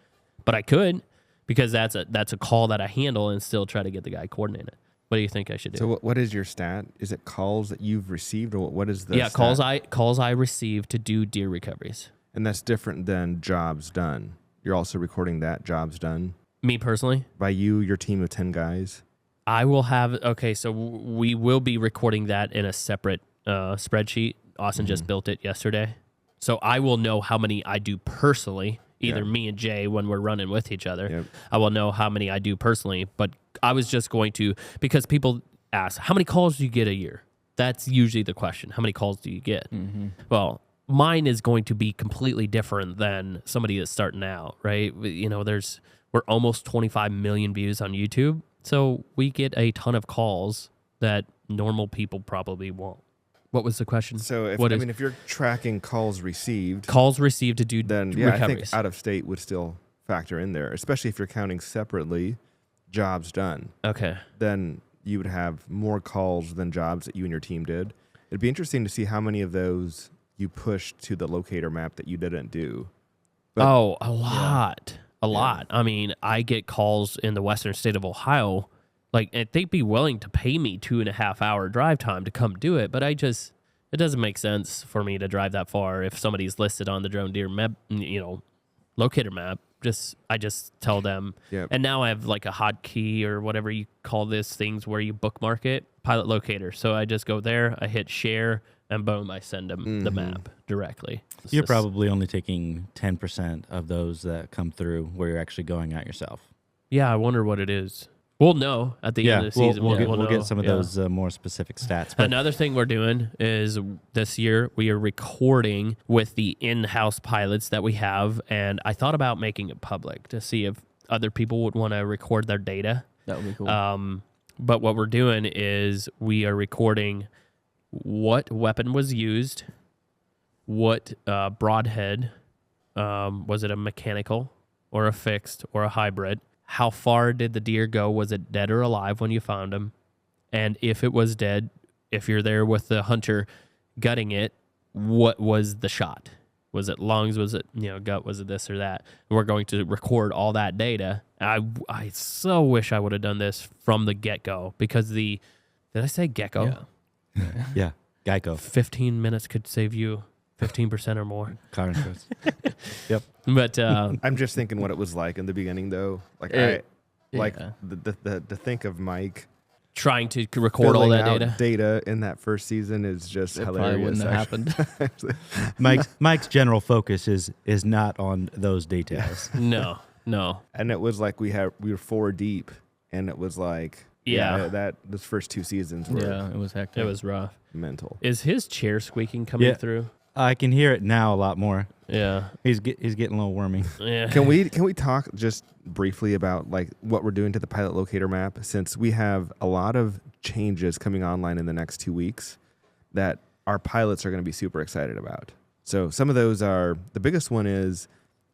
But I could, because that's a call that I handle and still try to get the guy coordinated. What do you think I should do? So what is your stat? Is it calls that you've received, or what is the stat? calls I receive to do deer recoveries. And that's different than jobs done. You're also recording that jobs done? Me personally? By you, your team of 10 guys? I will have, so we will be recording that in a separate spreadsheet. Austin just built it yesterday. So I will know how many I do personally, either me and Jay when we're running with each other. Yep. I will know how many I do personally, but I was just going to, because people ask, how many calls do you get a year? That's usually the question. How many calls do you get? Mm-hmm. Well, mine is going to be completely different than somebody that's starting out, right? We're almost 25 million views on YouTube. So we get a ton of calls that normal people probably won't. What was the question? So if you're tracking calls received to do then recoveries. I think out of state would still factor in there, especially if you're counting separately jobs done. Okay. Then you would have more calls than jobs that you and your team did. It'd be interesting to see how many of those you pushed to the locator map that you didn't do. But, a lot. A lot. I mean, I get calls in the western state of Ohio, and they'd be willing to pay me 2.5 hour drive time to come do it, but it doesn't make sense for me to drive that far if somebody's listed on the Drone Deer map, locator map. I just tell them. Yep. And now I have like a hotkey or whatever you call this, things where you bookmark it, Pilot Locator. So I just go there, I hit share, and boom, I send them the map directly. You're probably only taking 10% of those that come through where you're actually going out yourself. Yeah, I wonder what it is. We'll know at the end of the season. We'll get some of those more specific stats. But another thing we're doing is this year we are recording with the in-house pilots that we have, and I thought about making it public to see if other people would want to record their data. That would be cool. But what we're doing is we are recording what weapon was used, what broadhead, was it a mechanical or a fixed or a hybrid? How far did the deer go? Was it dead or alive when you found him? And if it was dead, if you're there with the hunter gutting it, what was the shot? Was it lungs? Was it, gut? Was it this or that? And we're going to record all that data. I so wish I would have done this from the get-go because did I say gecko? Yeah, Geico. 15 minutes could save you 15% or more. Car insurance. Yep. But I'm just thinking what it was like in the beginning, though. Like the think of Mike trying to record all filling that out data in that first season is just It hilarious. probably wouldn't have happened. Mike's general focus is not on those details. No. And it was like we were 4 deep, and it was like those first 2 seasons were Yeah, it was hectic. It was rough. mental. Is his chair squeaking coming through? I can hear it now a lot more. Yeah. He's getting a little wormy. Yeah. Can we talk just briefly about like what we're doing to the Pilot Locator Map, since we have a lot of changes coming online in the next 2 weeks that our pilots are going to be super excited about. So some of those are, the biggest one is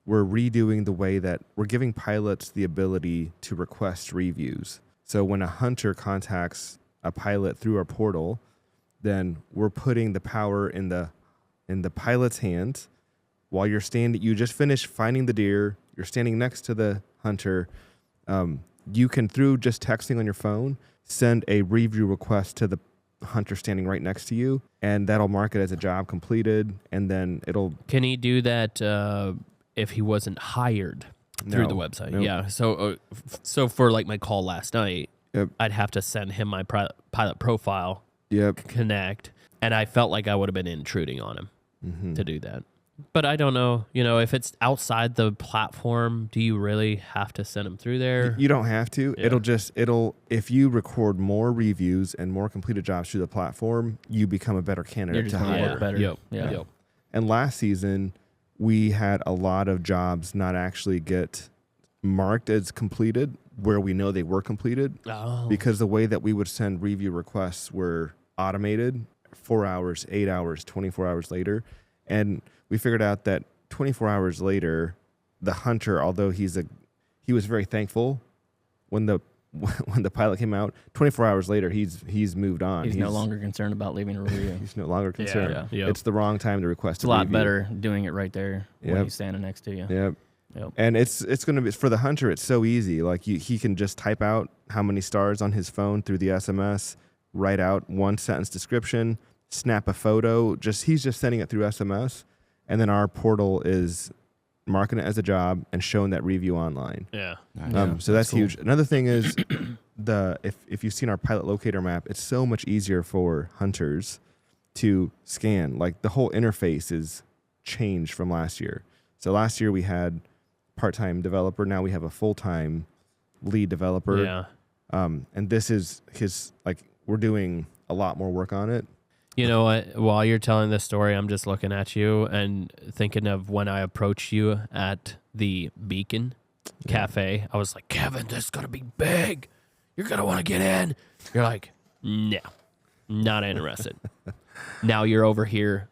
we're redoing the way that we're giving pilots the ability to request reviews. So when a hunter contacts a pilot through our portal, then we're putting the power in the pilot's hands. While you're standing, you just finished finding the deer, you're standing next to the hunter, you can, through just texting on your phone, send a review request to the hunter standing right next to you, and that'll mark it as a job completed, and then it'll... Can he do that if he wasn't hired through the website? Nope. Yeah. So for like my call last night, Yep. I'd have to send him my pilot profile, Yep. connect, and I felt like I would have been intruding on him Mm-hmm. to do that. But I don't know, if it's outside the platform, do you really have to send him through there? You don't have to. Yeah. If you record more reviews and more completed jobs through the platform, you become a better candidate You're to just gonna hire. work better. Yep. Yeah. Yep. And last season, we had a lot of jobs not actually get marked as completed where we know they were completed, Oh. because the way that we would send review requests were automated 4 hours, 8 hours, 24 hours later. And we figured out that 24 hours later, the hunter, although he was very thankful when the pilot came out, 24 hours later, he's moved on. He's no longer concerned about leaving a review. He's no longer concerned. Yeah. Yep. It's the wrong time to request It's a a lot review. better doing it right there when Yep. he's standing next to you. Yep. Yep. And it's going to be, for the hunter, it's so easy. Like he can just type out how many stars on his phone through the SMS, write out 1-sentence description, snap a photo. He's just sending it through SMS, and then our portal is marking it as a job and showing that review online. Yeah. So that's cool. huge. Another thing is if you've seen our Pilot Locator Map, it's so much easier for hunters to scan. Like the whole interface is changed from last year. So last year we had part-time developer. Now we have a full-time lead developer. Yeah. And this is we're doing a lot more work on it. You know what? While you're telling this story, I'm just looking at you and thinking of when I approached you at the Beacon Cafe. I was like, Kevin, this is going to be big. You're going to want to get in. You're like, no, not interested. Now you're over here,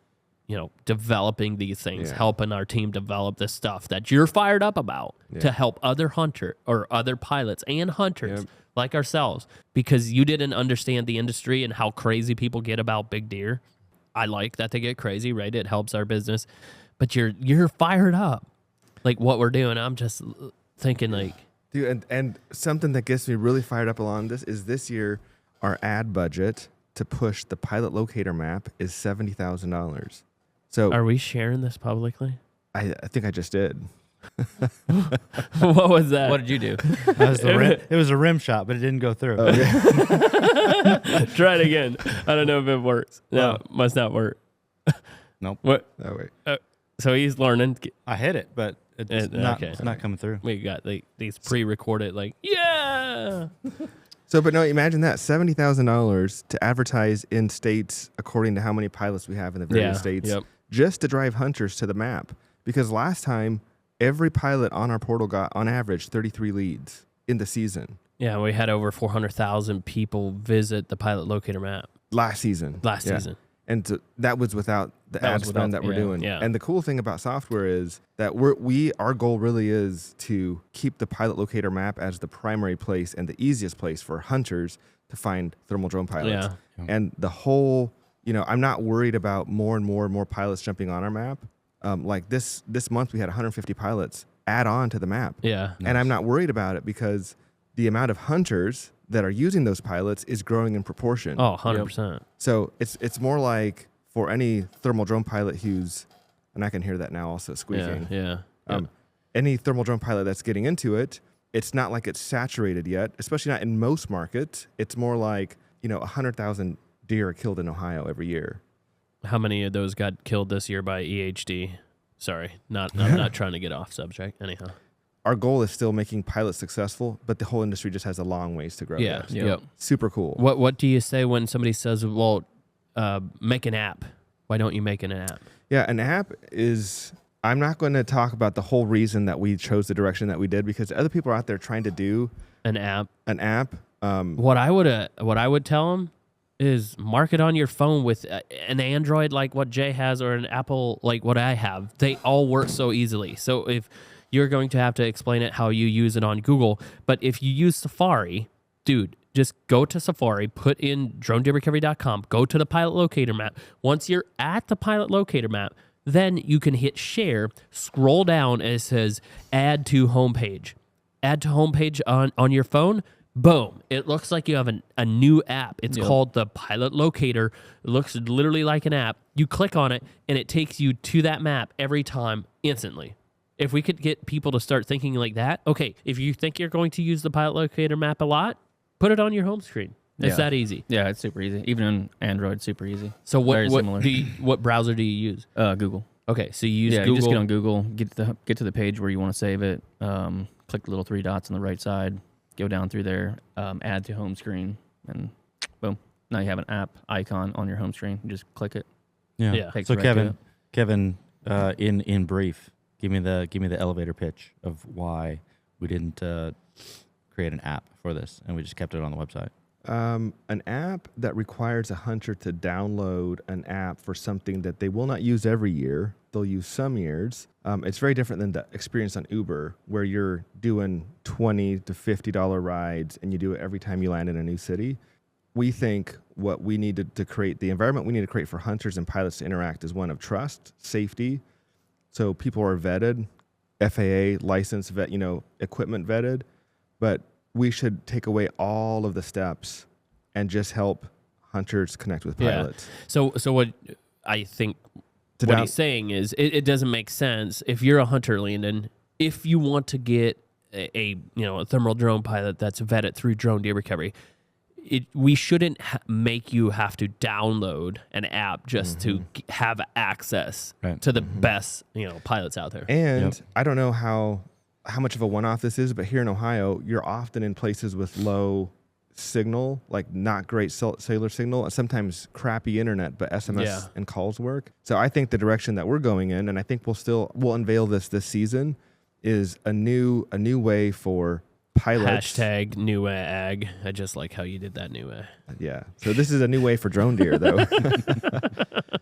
developing these things, Yeah. helping our team develop this stuff that you're fired up about to Yeah. help other hunter or other pilots and hunters Yep. like ourselves, because you didn't understand the industry and how crazy people get about big deer. I like that they get crazy, right? It helps our business, but you're fired up like what we're doing. I'm just thinking like, Dude, and something that gets me really fired up along this is this year our ad budget to push the Pilot Locator Map is $70,000. So are we sharing this publicly? I think I just did. What was that? What did you do? It was a rim shot, but it didn't go through. Try it again. I don't know if it works. No, must not work. Nope. What? Oh wait. So he's learning. I hit it, but it's okay. it's not coming through. We got these pre-recorded yeah. So, but no, imagine that $70,000 to advertise in states according to how many pilots we have in the various states, Yep. just to drive hunters to the map. Because last time, every pilot on our portal got, on average, 33 leads in the season. Yeah, we had over 400,000 people visit the Pilot Locator Map last season. season. And that was without the ad spend that we're doing. Yeah. And the cool thing about software is that our goal really is to keep the Pilot Locator Map as the primary place and the easiest place for hunters to find thermal drone pilots. Yeah. And the whole, I'm not worried about more and more pilots jumping on our map. Like this month we had 150 pilots add on to the map. Yeah. And I'm not worried about it because the amount of hunters that are using those pilots is growing in proportion. Oh, 100%. So it's more like for any thermal drone pilot who's, and I can hear that now also squeaking. Yeah. Any thermal drone pilot that's getting into it, it's not like it's saturated yet, especially not in most markets. It's more like, 100,000 deer are killed in Ohio every year. How many of those got killed this year by EHD? Sorry, I'm not trying to get off subject. Anyhow. Our goal is still making pilots successful, but the whole industry just has a long ways to grow. Yeah. Yet. Yep. Super cool. What do you say when somebody says, well, make an app? Why don't you make an app? Yeah, an app is, I'm not going to talk about the whole reason that we chose the direction that we did because other people are out there trying to do An app. What I would tell them is mark it on your phone with an Android like what Jay has or an Apple like what I have. They all work so easily. So if you're going to have to explain it how you use it on Google, but if you use Safari, dude, just go to Safari, put in dronedeerrecovery.com, go to the Pilot Locator Map. Once you're at the Pilot Locator Map, then you can hit share, scroll down, and it says add to homepage. Add to homepage on your phone. Boom. It looks like you have a new app. It's called the Pilot Locator. It looks literally like an app. You click on it, and it takes you to that map every time instantly. If we could get people to start thinking like that, okay, if you think you're going to use the Pilot Locator Map a lot, put it on your home screen. It's that easy. Yeah, it's super easy. Even on Android, super easy. So Very similar. what browser do you use? Google. Okay, so you use Yeah, Google. you just get on Google, get to the page where you want to save it. Click the little three dots on the right side. Go down through there, add to home screen, and boom. Now you have an app icon on your home screen. You just click it. Yeah. Takes So you right to it. Kevin, in brief, give me the elevator pitch of why we didn't create an app for this and we just kept it on the website. An app that requires a hunter to download an app for something that they will not use every year. They'll use some years. It's very different than the experience on Uber, where you're doing $20 to $50 rides and you do it every time you land in a new city. We think what we need to create, the environment we need to create for hunters and pilots to interact is one of trust, safety. So people are vetted, FAA licensed, equipment vetted, but we should take away all of the steps and just help hunters connect with pilots. So what I think what he's saying is it doesn't make sense if you're a hunter, Landon, if you want to get a thermal drone pilot that's vetted through Drone Deer Recovery, we shouldn't make you have to download an app just to have access to the best pilots out there. And I don't know how much of a one-off this is, but here in Ohio, you're often in places with low signal, like not great cellular signal, and sometimes crappy internet, but SMS and calls work. So I think the direction that we're going in, and I think we'll unveil this season, is a new way for pilots. Hashtag NuWay Ag. I just like how you did that, NuWay. Yeah. So this is a new way for drone deer, though.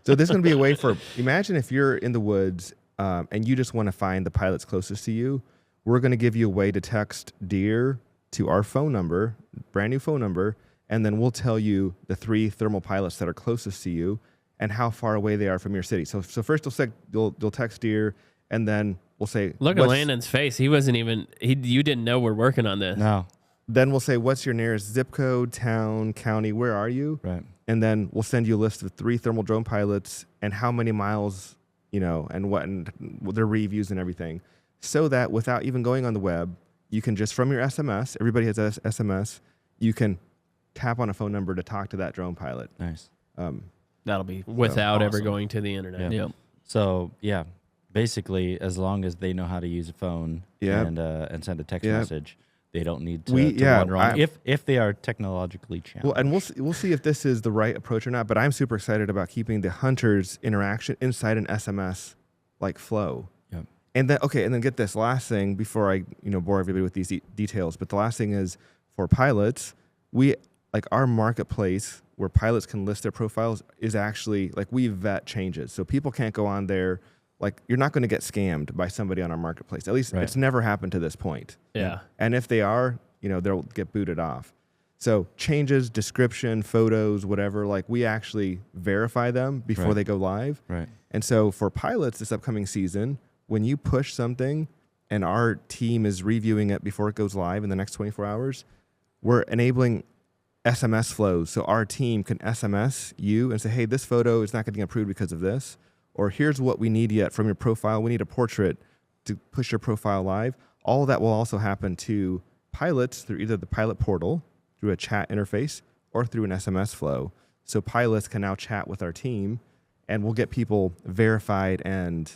So this is going to be a way for, imagine if you're in the woods and you just want to find the pilots closest to you. We're going to give you a way to text deer to our phone number, brand new phone number, and then we'll tell you the 3 thermal pilots that are closest to you and how far away they are from your city. So first you'll text deer, and then we'll say, look at Landon's face. He wasn't even. You didn't know we're working on this. No. Then we'll say, what's your nearest zip code, town, county? Where are you? Right. And then we'll send you a list of 3 thermal drone pilots and how many miles, and their reviews and everything, so that without even going on the web, you can just from your SMS, everybody has SMS, you can tap on a phone number to talk to that drone pilot. Nice. That'll be without ever awesome. going to the internet. Yep. So yeah, basically, as long as they know how to use a phone and send a text message, they don't need to wander on. If they are technologically challenged. Well, and we'll see if this is the right approach or not. But I'm super excited about keeping the hunter's interaction inside an SMS like flow. Yep. And then get this last thing before I bore everybody with these details. But the last thing is for pilots, we like our marketplace where pilots can list their profiles is actually like we vet changes. So people can't go on there. Like you're not going to get scammed by somebody on our marketplace. At least it's never happened to this point. Yeah. And if they are, they'll get booted off. So changes, description, photos, whatever, like we actually verify them before they go live. Right. And so for pilots this upcoming season, when you push something and our team is reviewing it before it goes live in the next 24 hours, we're enabling SMS flows. So our team can SMS you and say, hey, this photo is not getting approved because of this. Or here's what we need yet from your profile. We need a portrait to push your profile live. All of that will also happen to pilots through either the pilot portal, through a chat interface, or through an SMS flow. So pilots can now chat with our team, and we'll get people verified and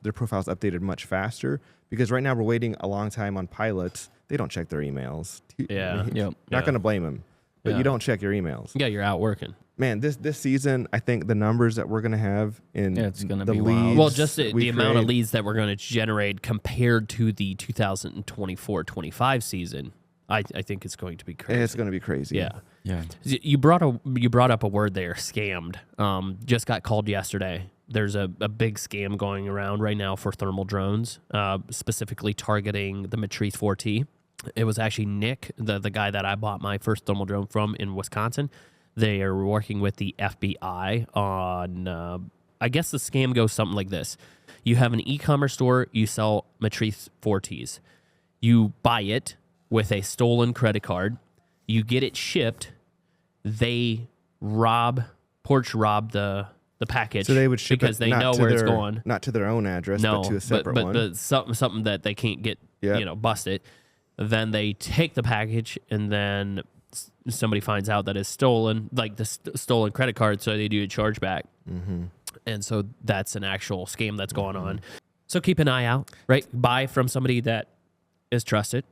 their profiles updated much faster. Because right now we're waiting a long time on pilots. They don't check their emails. Yeah. Not going to blame them, but you don't check your emails. Yeah, you're out working. Man, this season, I think the numbers that we're going to have in it's gonna the be leads. wild. Well, just the amount of create- leads that we're going to generate compared to the 2024-25 season, I think it's going to be crazy. It's going to be crazy. Yeah. Yeah. You brought up a word there, scammed. Just got called yesterday. There's a big scam going around right now for thermal drones, specifically targeting the Matrice 4T. It was actually Nick, the guy that I bought my first thermal drone from in Wisconsin. They are working with the FBI on, I guess the scam goes something like this. You have an e-commerce store, you sell Matrice 4Ts. You buy it with a stolen credit card. You get it shipped. They porch rob the package. So they would ship because it they not know to where their, it's going. not to their own address, No, but to a separate but one. something that they can't get, Yep. busted. Then they take the package, and then somebody finds out that it's stolen, like the stolen credit card, so they do a chargeback. Mm-hmm. And so that's an actual scam that's going on. So keep an eye out, right? Buy from somebody that is trusted,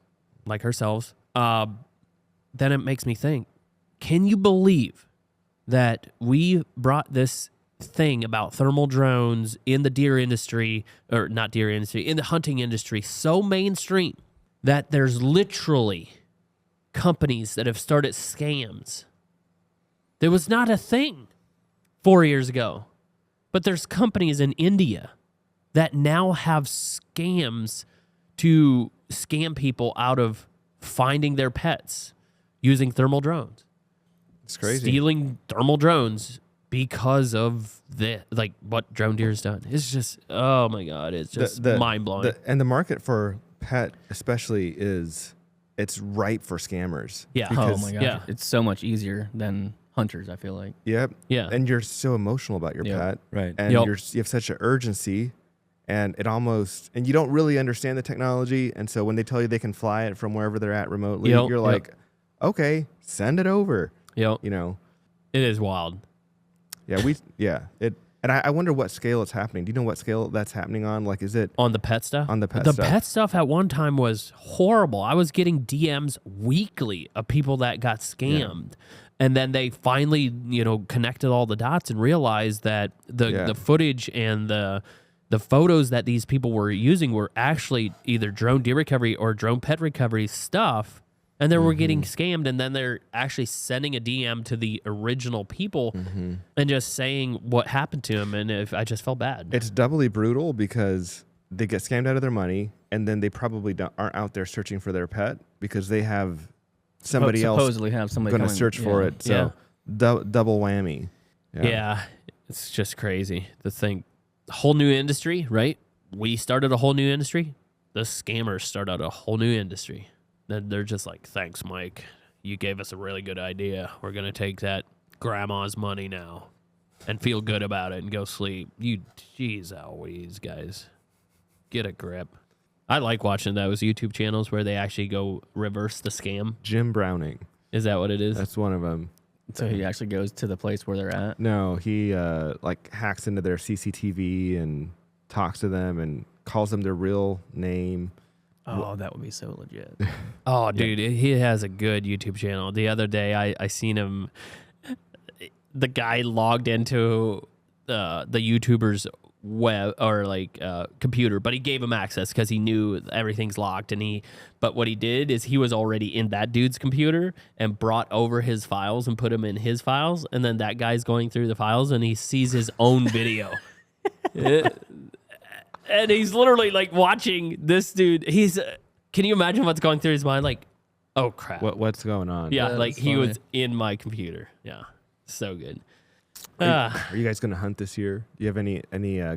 like ourselves. Then it makes me think, can you believe that we brought this thing about thermal drones in the deer industry, or not deer industry, in the hunting industry so mainstream that there's literally companies that have started scams? There was not a thing 4 years ago, but there's companies in India that now have scams to scam people out of finding their pets using thermal drones. It's crazy. Stealing thermal drones because of what Drone Deer's done. It's just, oh my God, it's just mind-blowing. And the market for pet especially it's ripe for scammers. Yeah. Oh my gosh. Yeah. It's so much easier than hunters, I feel like. Yep. Yeah. And you're so emotional about your Yep. pet. Right. And Yep. you have such an urgency, and and you don't really understand the technology. And so when they tell you they can fly it from wherever they're at remotely, Yep. you're Yep. like, okay, send it over. Yep. It is wild. And I wonder what scale it's happening. Do you know what scale that's happening on? Like, is it On the pet stuff? on the pet The stuff? pet stuff at one time was horrible. I was getting DMs weekly of people that got scammed. And then they finally, connected all the dots and realized that the footage and the photos that these people were using were actually either drone deer recovery or drone pet recovery stuff. And they were getting scammed, and then they're actually sending a DM to the original people and just saying what happened to them. And I just felt bad. It's doubly brutal because they get scammed out of their money, and then they probably aren't out there searching for their pet because they have somebody else supposedly have somebody going to coming- search for it. So double whammy. Yeah, it's just crazy to think. Whole new industry, right? We started a whole new industry. The scammers started a whole new industry. Then they're just like, thanks, Mike. You gave us a really good idea. We're going to take that grandma's money now and feel good about it and go sleep. Jeez Louise, guys. Get a grip. I like watching those YouTube channels where they actually go reverse the scam. Jim Browning. Is that what it is? That's one of them. So he actually goes to the place where they're at. No, he hacks into their CCTV and talks to them and calls them their real name. Oh, that would be so legit. Oh, dude, he has a good YouTube channel. The other day, I seen him. The guy logged into the YouTuber's web or like computer, but he gave him access because he knew everything's locked. But what he did is he was already in that dude's computer and brought over his files and put them in his files, and then that guy's going through the files and he sees his own video. And he's literally like watching this dude. Can you imagine what's going through his mind? Like, oh crap. What's going on? Yeah, That like is he funny. was in my computer. Yeah, so good. Are you guys gonna hunt this year? Do you have any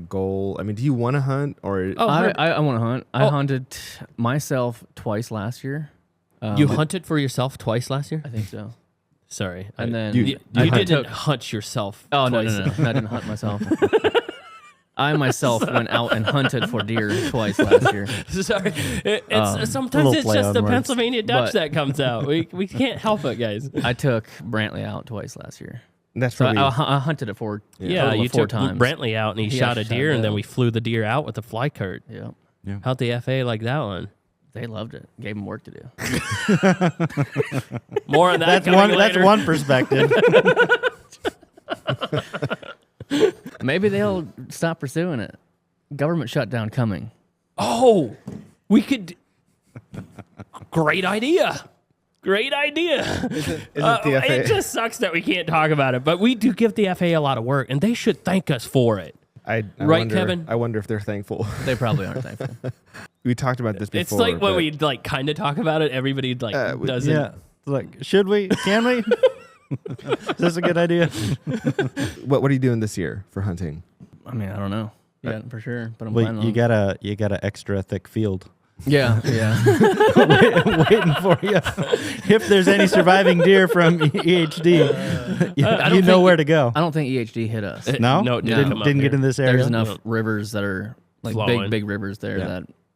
goal? I mean, do you want to hunt or? Oh, I want to hunt. I Oh. hunted myself twice last year. you hunted for yourself twice last year? I think so. Sorry. And then you I didn't took- hunt yourself Oh no, twice. no, I didn't hunt myself. I myself went out and hunted for deer twice last year. Sorry. It's sometimes little it's play just on the words. Pennsylvania Dutch But- that comes out. We can't help it, guys. I took Brantley out twice last year. That's So probably I hunted it for Yeah, total you of 4 took times. Brantley out and he He shot a actually deer, shot and then down. we flew the deer out with a fly cart. Yeah, How'd the FA like that one? they loved it. Gave them work to do. More on that That's coming one. That's later. one perspective. Maybe they'll stop pursuing it. Government shutdown coming. Oh, we could. Great idea. Great idea. isn't the FA It just sucks that we can't talk about it, but we do give the FA a lot of work, and they should thank us for it. I Right, wonder, Kevin? I wonder if they're thankful. They probably aren't thankful. We talked about this before. It's like when but- we like kind of talk about it, everybody like doesn't. Yeah. Like, should we? Can we? Is this a good idea? What are you doing this year for hunting? I mean, I don't know yet for sure, but I'm Well, planning you on. got a extra thick field Yeah. waiting for you. If there's any surviving deer from EHD, I don't you know think- where to go. I don't think EHD hit us. No, No, it No. didn't come up didn't get here. in this area. There's enough rivers that are like Flowing. big rivers there Yeah.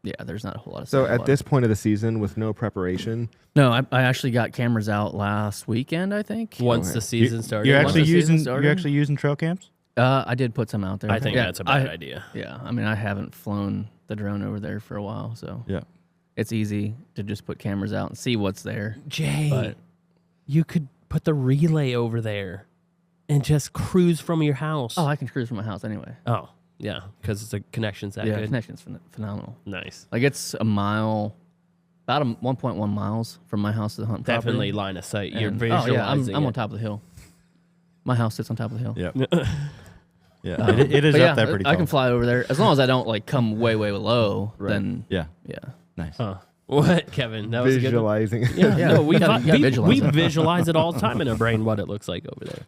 that there's not a whole lot of So stuff at about this it. point of the season, with no preparation, No, I actually got cameras out last weekend, I think. Once Okay. the season started. You're Once actually the season using started? you're actually using trail cams. I did put some out there. I think Yeah, that's a bad idea. Yeah, I mean, I haven't flown the drone over there for a while, so Yeah. it's easy to just put cameras out and see what's there. Jay, But you could put the relay over there and just cruise from your house. I can cruise from my house anyway. Oh, yeah, because the connection's that Yeah, good. connection's phenomenal. Nice. Like it's a mile, about 1.1 miles from my house to the hunt property. Definitely line of sight. You're And- visualizing I'm on it. top of the hill. My house sits on top of the hill. Yeah. Yeah. It is But up there pretty tall. I can fly over there as long as I don't like come way low. Right. Then Yeah. yeah. Nice. Huh. What, Kevin? That was a good one. visualizing. Yeah, Yeah, no, we, you gotta visualize we it. visualize it all the time in our brain what it looks like over there.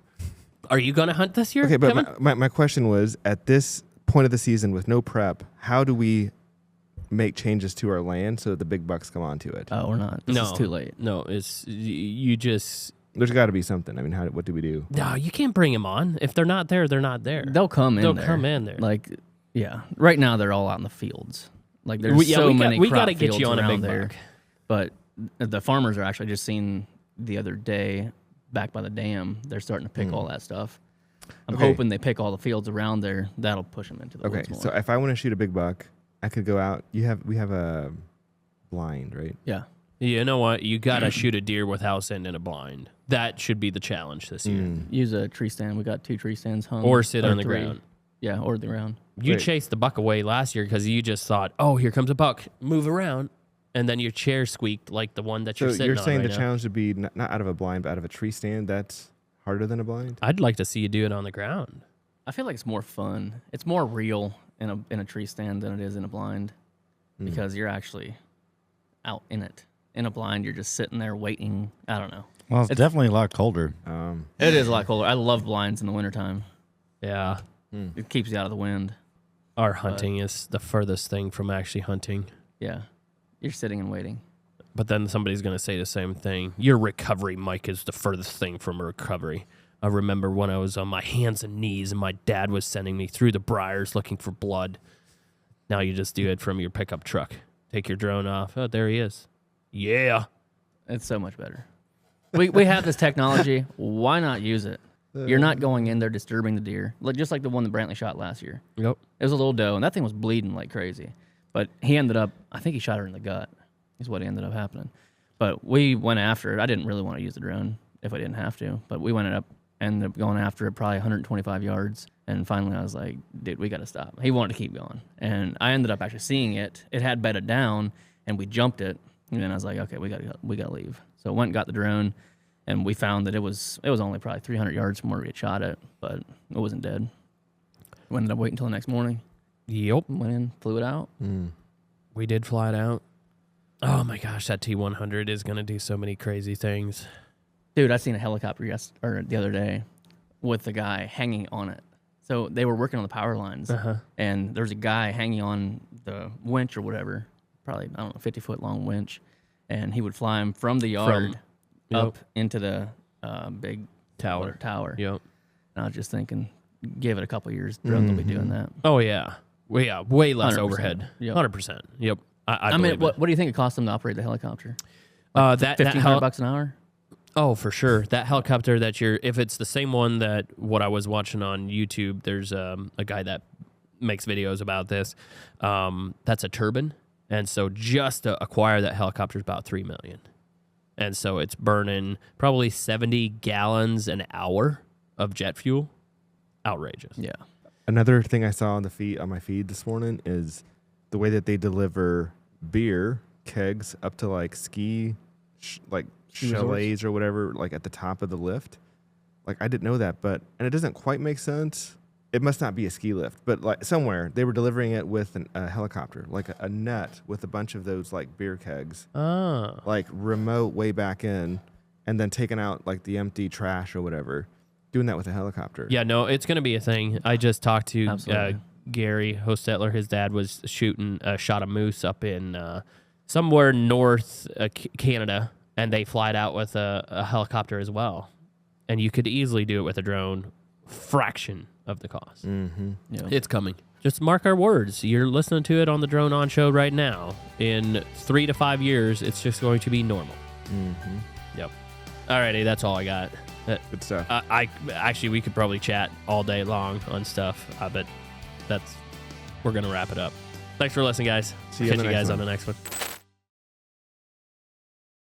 Are you going to hunt this year, Okay, but Kevin? my question was, at this point of the season with no prep, how do we make changes to our land so that the big bucks come onto it? Oh, we're not. This is too late. No, it's you just There's got to be something. I mean, what do we do? no. You can't bring them on if they're not there. They're not there. They'll come in. They'll there. come in there. Like yeah. Right now they're all out in the fields. Like there's we many. we crop got to get you fields on a around big there. buck. But the farmers are actually just seen the other day back by the dam. They're starting to pick all that stuff. I'm Okay. hoping they pick all the fields around there. That'll push them into the Okay, woods more. so if I want to shoot a big buck, I could go out. We have a blind, right? yeah. You know what? You got to shoot a deer with house end in a blind. That should be the challenge this year. Use a tree stand. We got 2 tree stands hung. Or sit on the 3. ground. Yeah, or the ground. You Great. chased the buck away last year because you just thought, "Oh, here comes a buck. Move around," and then your chair squeaked like the one that So you're sitting you're on saying right the now. challenge would be not out of a blind, but out of a tree stand. That's harder than a blind. I'd like to see you do it on the ground. I feel like it's more fun. It's more real in a tree stand than it is in a blind because you're actually out in it. In a blind, you're just sitting there waiting. I don't know. Well, it's definitely a lot colder. It is a lot colder. I love blinds in the wintertime. Yeah, It keeps you out of the wind. our hunting is the furthest thing from actually hunting. Yeah. You're sitting and waiting. But then somebody's going to say the same thing. Your recovery mic is the furthest thing from a recovery. I remember when I was on my hands and knees and my dad was sending me through the briars looking for blood. Now you just do it from your pickup truck. Take your drone off. Oh, there he is. Yeah. It's so much better. We have this technology. Why not use it? You're not going in there disturbing the deer. Just like the one that Brantley shot last year. Yep. It was a little doe, and that thing was bleeding like crazy. But he ended up, I think he shot her in the gut, is what ended up happening. But we went after it. I didn't really want to use the drone if I didn't have to. But we went up ended up going after it probably 125 yards. And finally I was like, dude, we got to stop. He wanted to keep going. And I ended up actually seeing it. It had bedded down and we jumped it. And then I was like, okay, we got to leave. So went and got the drone and we found that it was only probably 300 yards from where we had shot it, but it wasn't dead. We ended up waiting until the next morning. Yep. Went in, flew it out. We did fly it out. Oh my gosh, that T-100 is going to do so many crazy things. Dude, I seen a helicopter the other day with a guy hanging on it. So they were working on the power lines, and there's a guy hanging on the winch or whatever, probably, I don't know, 50-foot long winch, and he would fly him from the yard up into the big tower. Yep. And I was just thinking, give it a couple years, drones will be doing that. Oh, yeah. Well, yeah, way less 100%. overhead. Yep. 100%. Yep. I mean, believe what do you think it costs them to operate the helicopter? that $1,500 an hour? Oh, for sure. That helicopter if it's the same one that what I was watching on YouTube, there's a guy that makes videos about this. That's a turbine. And so just to acquire that helicopter is about $3 million. And so it's burning probably 70 gallons an hour of jet fuel. Outrageous. Yeah. Another thing I saw on my feed this morning is the way that they deliver beer kegs up to like chalets or whatever, like at the top of the lift. Like I didn't know that, and it doesn't quite make sense. It must not be a ski lift, but like somewhere they were delivering it with a helicopter, like a net with a bunch of those like beer kegs, like remote way back in, and then taking out like the empty trash or whatever, doing that with a helicopter. Yeah, no, it's going to be a thing. I just talked to Gary Hostetler. His dad was shot a moose up in somewhere north Canada, and they fly it out with a helicopter as well. And you could easily do it with a drone, fraction of the cost. Mm-hmm. Yeah. It's coming. Just mark our words. You're listening to it on the DroneOn Show right now. In 3 to 5 years, it's just going to be normal. Mm-hmm. Yep. Alrighty, that's all I got. Good stuff. Actually, we could probably chat all day long on stuff, but we're gonna wrap it up. Thanks for listening, guys. See you on the Catch you next guys one. on the next one.